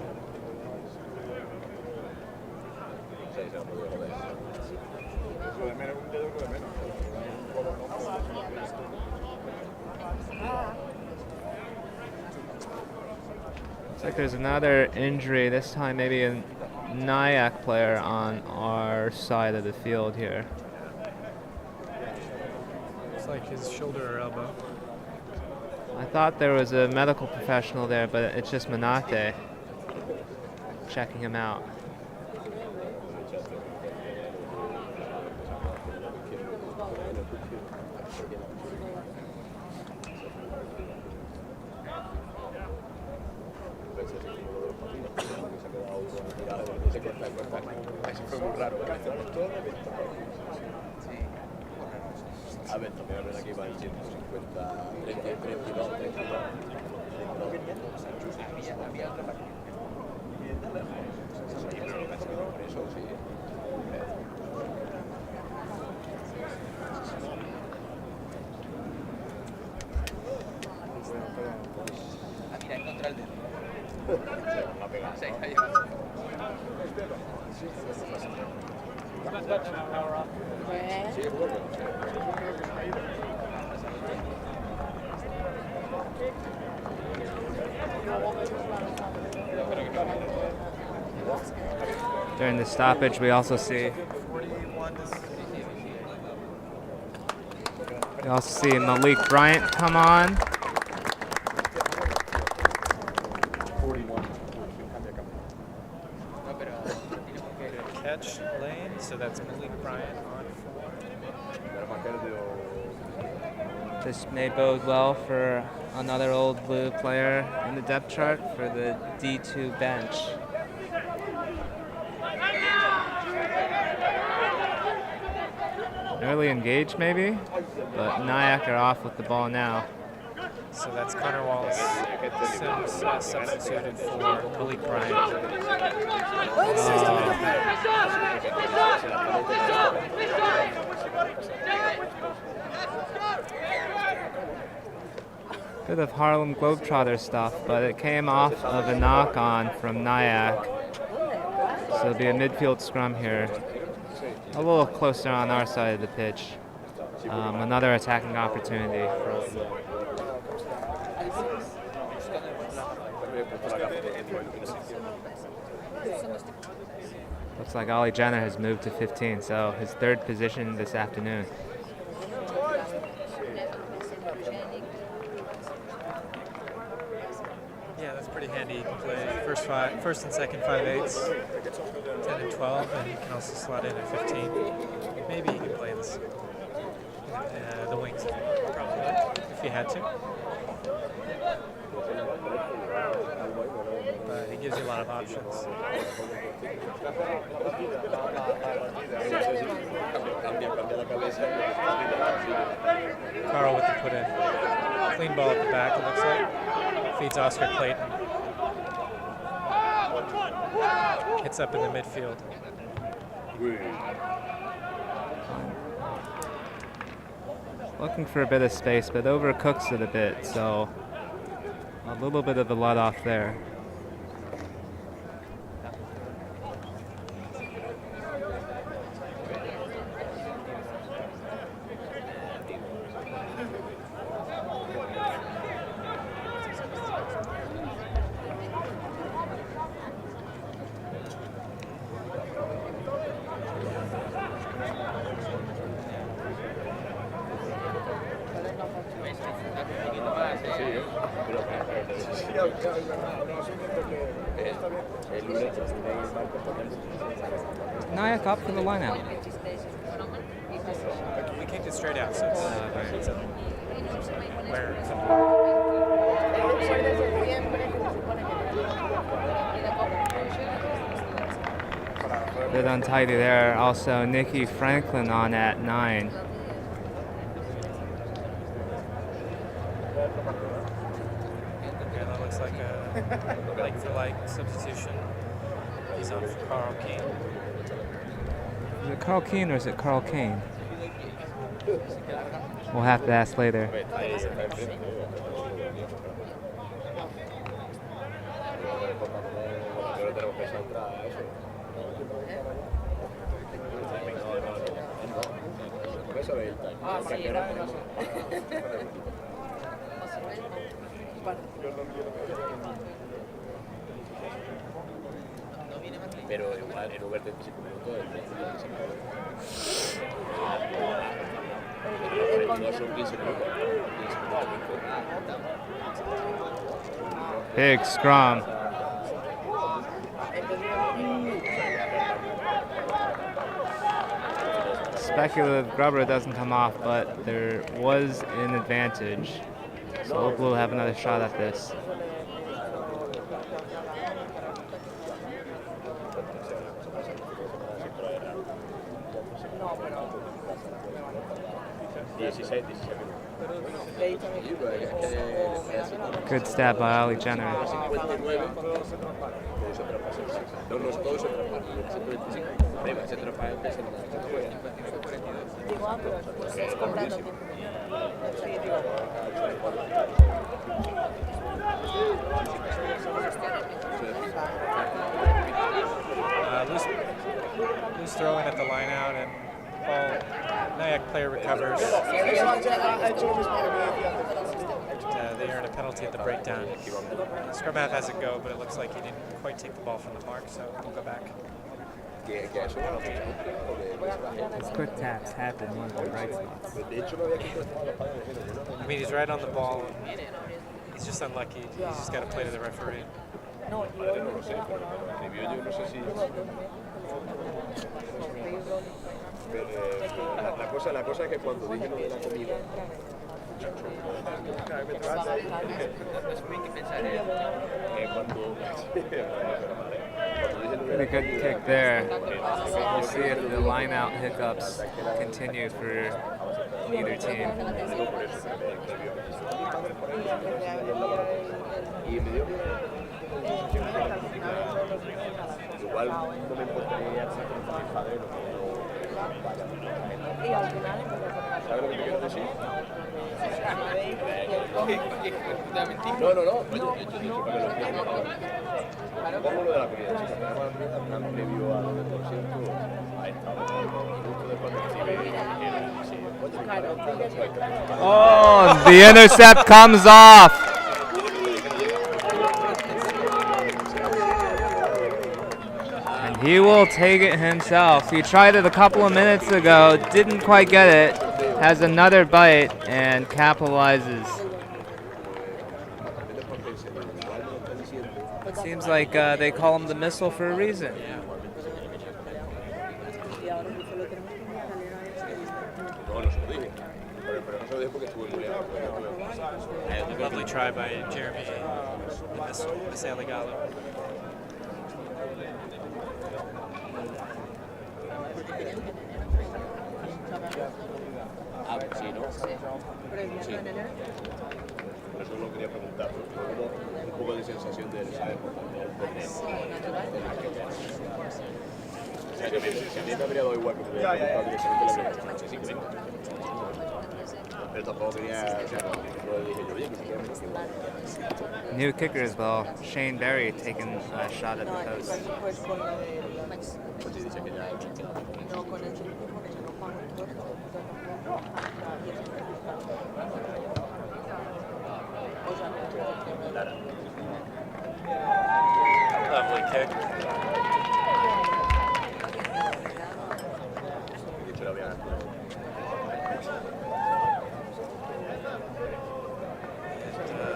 Looks like there's another injury, this time maybe a NYAC player on our side of the field here. Looks like his shoulder or elbow. I thought there was a medical professional there, but it's just Manate checking him out. A ver, también la verdad que iba en 150, 32, 32. Había otra máquina. Por eso sí. Ah, mira, encontré el dedo. La pega. Sí, ahí. During the stoppage, we also see Malik Bryant come on. Catch lane, so that's Malik Bryant on 4. This may bode well for another Old Blue player in the depth chart for the D2 bench. Early engage maybe, but NYAC are off with the ball now. So that's Connor Wallace Sims substituted for Malik Bryant. Bit of Harlem Globetrotter stuff, but it came off of a knock-on from NYAC. So it'll be a midfield scrum here. A little closer on our side of the pitch. Another attacking opportunity for Old Blue. Looks like Ollie Jenner has moved to 15, so his third position this afternoon. Yeah, that's pretty handy. You can play first and second 5/8s, 10 and 12, and you can also slot in at 15. Maybe you can play this, the wings, probably, if you had to. But it gives you a lot of options. Carl with the put in. Clean ball at the back, it looks like. Feeds Oscar Clayton. Hits up in the midfield. Looking for a bit of space, but overcooks it a bit, so a little bit of a let off there. NYAC up for the lineout. We kicked it straight out, so it's where it's Bit untidy there. Also, Nikki Franklin on at 9. Yeah, that looks like a like-for-like substitution. He's on for Carl Keane. Is it Carl Keane or is it Carl Kane? We'll have to ask later. Pero igual en Uber 35 minutos no son 15 minutos. Big scrum. Speculative grubber doesn't come off, but there was an advantage. So hopefully we'll have another shot at this. Good stab by Ali Jenner. Loose throw in at the line out, and NYAC player recovers. They earn a penalty at the breakdown. Scrum half has it go, but it looks like he didn't quite take the ball from the mark, so we'll go back. His quick taps happen one of the right spots. I mean, he's right on the ball. He's just unlucky. He's just got to play to the referee. La cosa es que cuando dije lo de la comida Pretty good kick there. We'll see if the line out hiccups continue for either team. Igual no me importaría ¿sabes lo que te quiero decir? No. Pongo lo de la comida, chicas. Una preview a lo del concierto. Ahí está. Oh, the intercept comes off. And he will take it himself. He tried it a couple of minutes ago, didn't quite get it. Has another bite and capitalizes. It seems like they call him the missile for a reason. Lovely try by Jeremy Misaligalo. Sí, ¿no? Sí. Por eso lo quería preguntar, porque hubo un poco de sensación de, ¿sabes? Si a mí me habría dado igual que me hubiera preguntado directamente la primera noche, sí, pero tampoco quería, o sea, no le dije yo, oye, que si quieres me New kicker as well. Shane Berry taking a shot at the post. Lovely kick.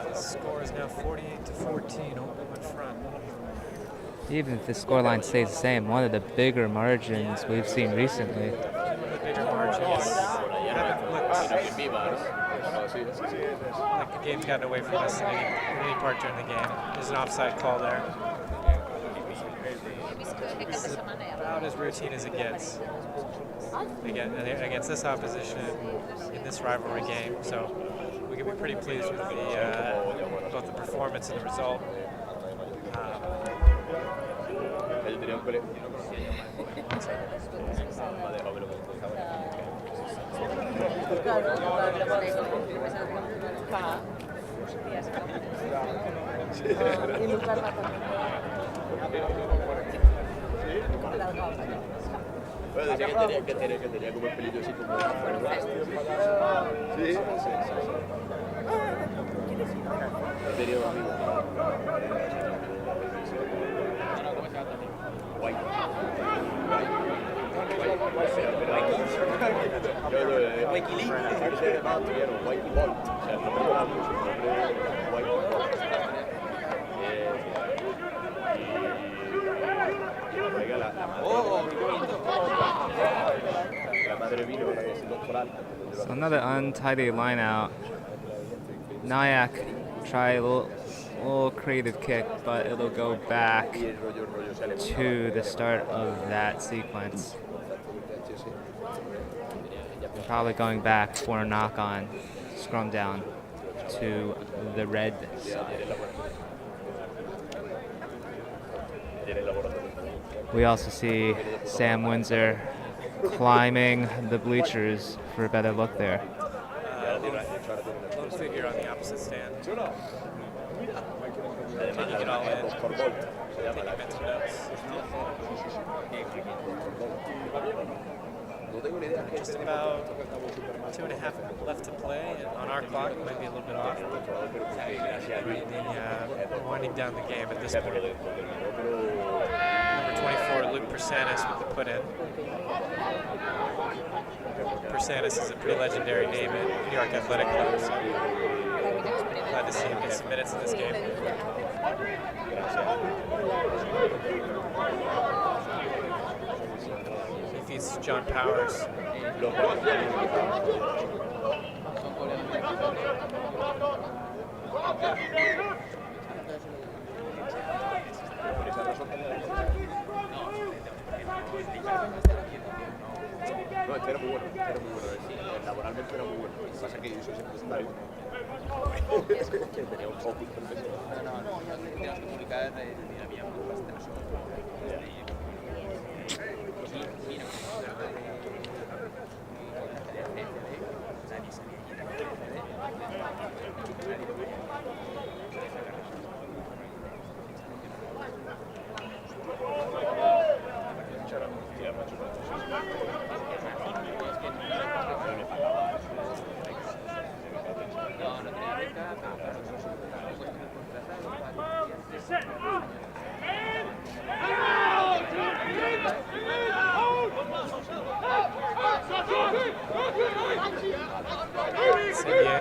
The score is now 48-40. 14 up front. Even if the scoreline stays the same, one of the bigger margins we've seen recently. The bigger margins haven't looked like the game's gotten away from us in any part during the game. There's an offside call there. This is about as routine as it gets. Again, against this opposition in this rivalry game, so we can be pretty pleased with both the performance and the result. Bueno, decía que tenía como el pelillo así como... Sí, sí, sí. He tenido amigos. Guay. So another untidy line out. NYAC try a little creative kick, but it'll go back to the start of that sequence. Probably going back for a knock on, scrum down to the red side. We also see Sam Windsor climbing the bleachers for a better look there. Little figure on the opposite stand. Taking it all in. Taking mental notes. Just about 2.5 left to play, and on our clock, it might be a little bit off. Winding down the game at this point. Number 24, Luke Persanis with the put-in. Persanis is a pretty legendary name at New York Athletic Club, so glad to see him get some minutes in this game. He feeds John Powers. No, este era muy bueno, laboralmente era muy bueno. Lo que pasa es que yo soy secundario. Tenía un focus perfecto. No, teníamos que comunicar, había bastante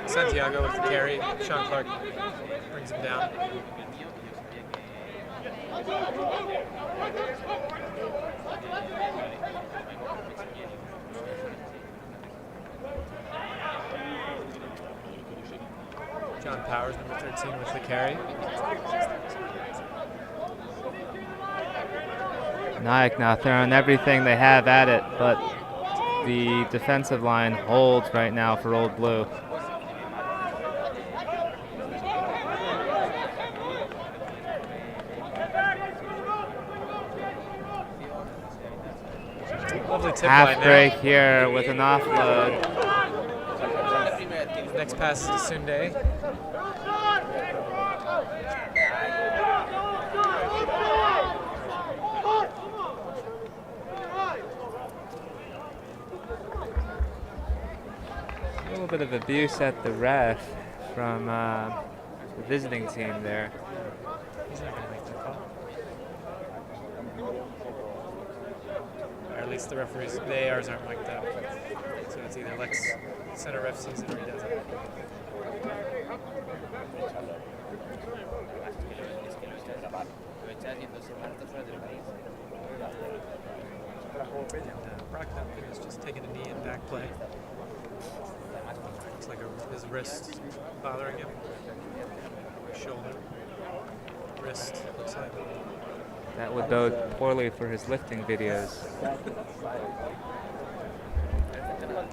Santiago with the carry. Sean Clark brings him down. John Powers, number 13, with the carry. NYAC now throwing everything they have at it, but the defensive line holds right now for Old Blue. Lovely tip Half line break now. here with an offload. Next pass is to Sunday. A little bit of abuse at the ref from the visiting team there. He's not going to make that call. Or at least the referees, the ARs aren't like that. So it's either Lex center ref sees it or he doesn't. Brock Duncan is just taking a knee in back play. Looks like his wrist bothering him. Shoulder. Wrist, looks like. That would bode poorly for his lifting videos.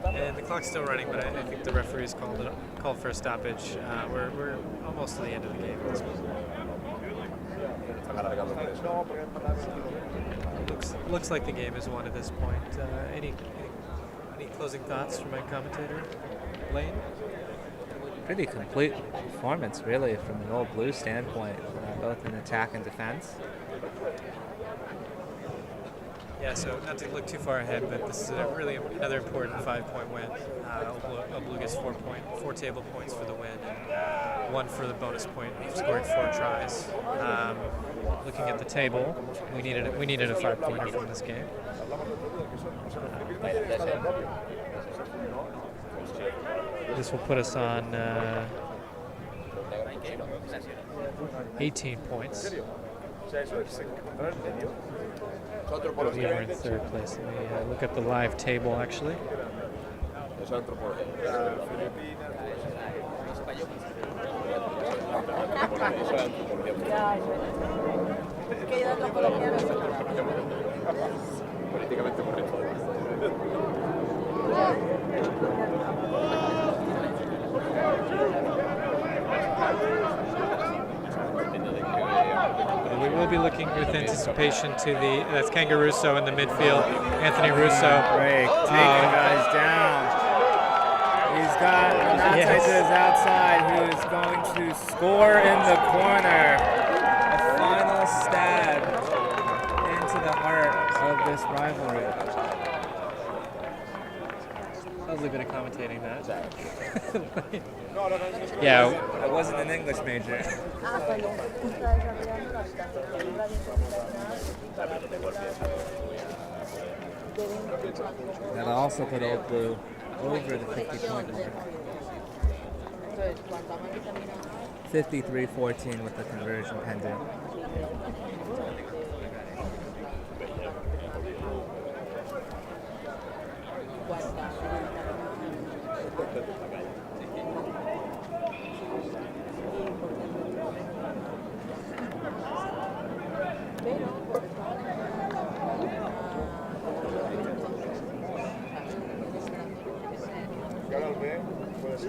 And the clock's still running, but I think the referee's called for a stoppage. We're almost to the end of the game at this point. Looks like the game is won at this point. Any closing thoughts from my commentator, Lane? Pretty complete performance, really, from an Old Blue standpoint, both in attack and defense. Yeah, so not to look too far ahead, but this is another important 5-point win. Old Blue gets 4 table points for the win, and 1 for the bonus point of scoring 4 tries. Looking at the table, we needed a 5-pointer from this game. This will put us on 18 points. We are in 3rd place. Let me look at the live table, actually. We will be looking with anticipation to that's Kangaruso in the midfield, Anthony Russo. Break, taking guys down. He's got Nates to his outside, who is going to score in the corner. A final stab into the heart of this rivalry. Lovely bit of commentating that. Yeah, I wasn't an English major. That'll also put Old Blue over the 50-point mark. 53-14 with the conversion pending.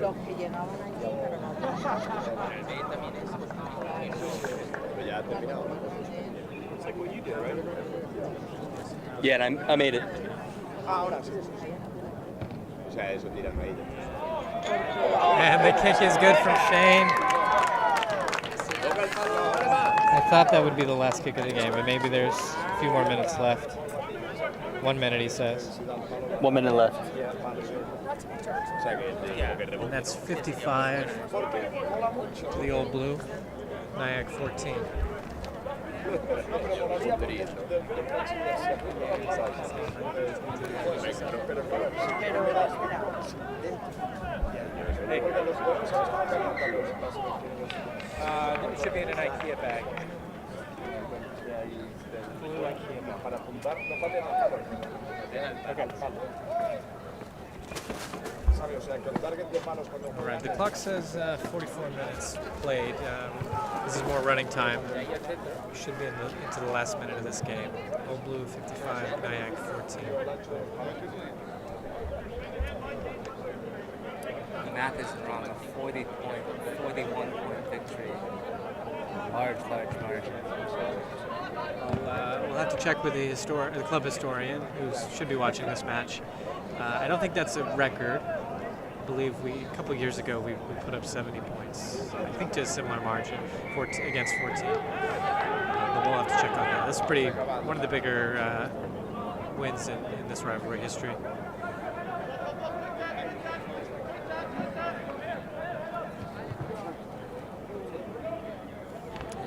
Los que llegaban allí, pero no. Yeah, and I made it. And the kick is good from Shane. I thought that would be the last kick of the game, but maybe there's a few more minutes left. 1 minute, he says. 1 minute left. And that's 55 to the Old Blue. NYAC 14. It should be in an IKEA bag. Blue IKEA bag. All right, the clock says 44 minutes played. This is more running time. We should be into the last minute of this game. Old Blue 55, NYAC 14. The math isn't wrong. A 41-point victory. Large margin. We'll have to check with the club historian, who should be watching this match. I don't think that's a record. I believe a couple years ago we put up 70 points. I think to a similar margin against 14. But we'll have to check on that. That's one of the bigger wins in this rivalry history.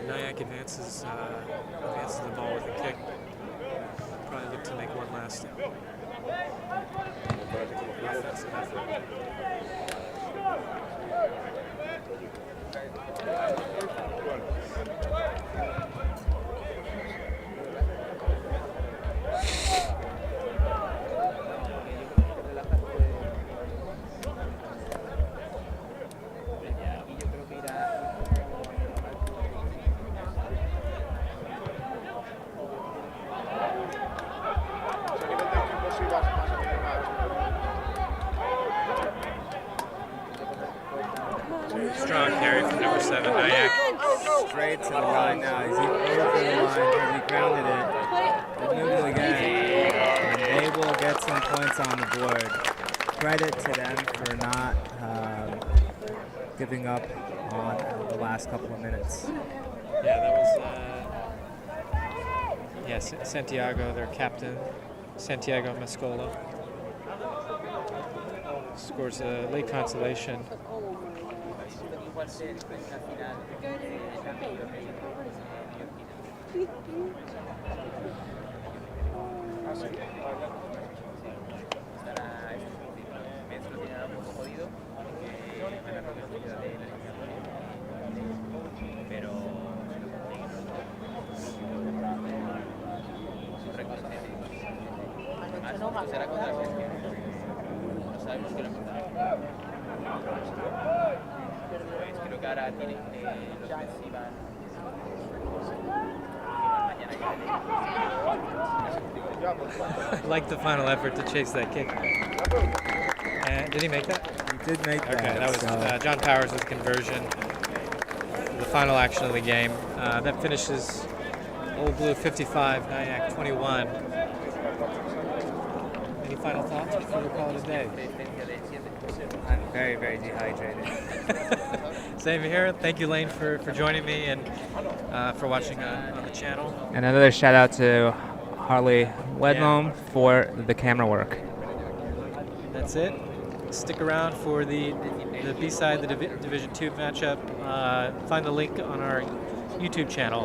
NYAC advances the ball with a kick. Probably look to make one last offensive effort. Strong carry from number 7, NYAC. Straight to the line now. He's over the line. Has he grounded it? They moved it again. And they will get some points on the board. Credit to them for not giving up on the last couple of minutes. Yeah, that was Santiago, their captain, Santiago Mascola. Scores a late consolation. Like the final effort to chase that kick. And did he make that? He did make that. Okay, that was John Powers with conversion. The final action of the game. That finishes Old Blue 55, NYAC 21. Any final thoughts before we call it a day? I'm very, very dehydrated. Same here. Thank you, Lane, for joining me and for watching on the channel. And another shout out to Harley Wedmome for the camera work. That's it. Stick around for the B-side, the Division II matchup. Find the link on our YouTube channel.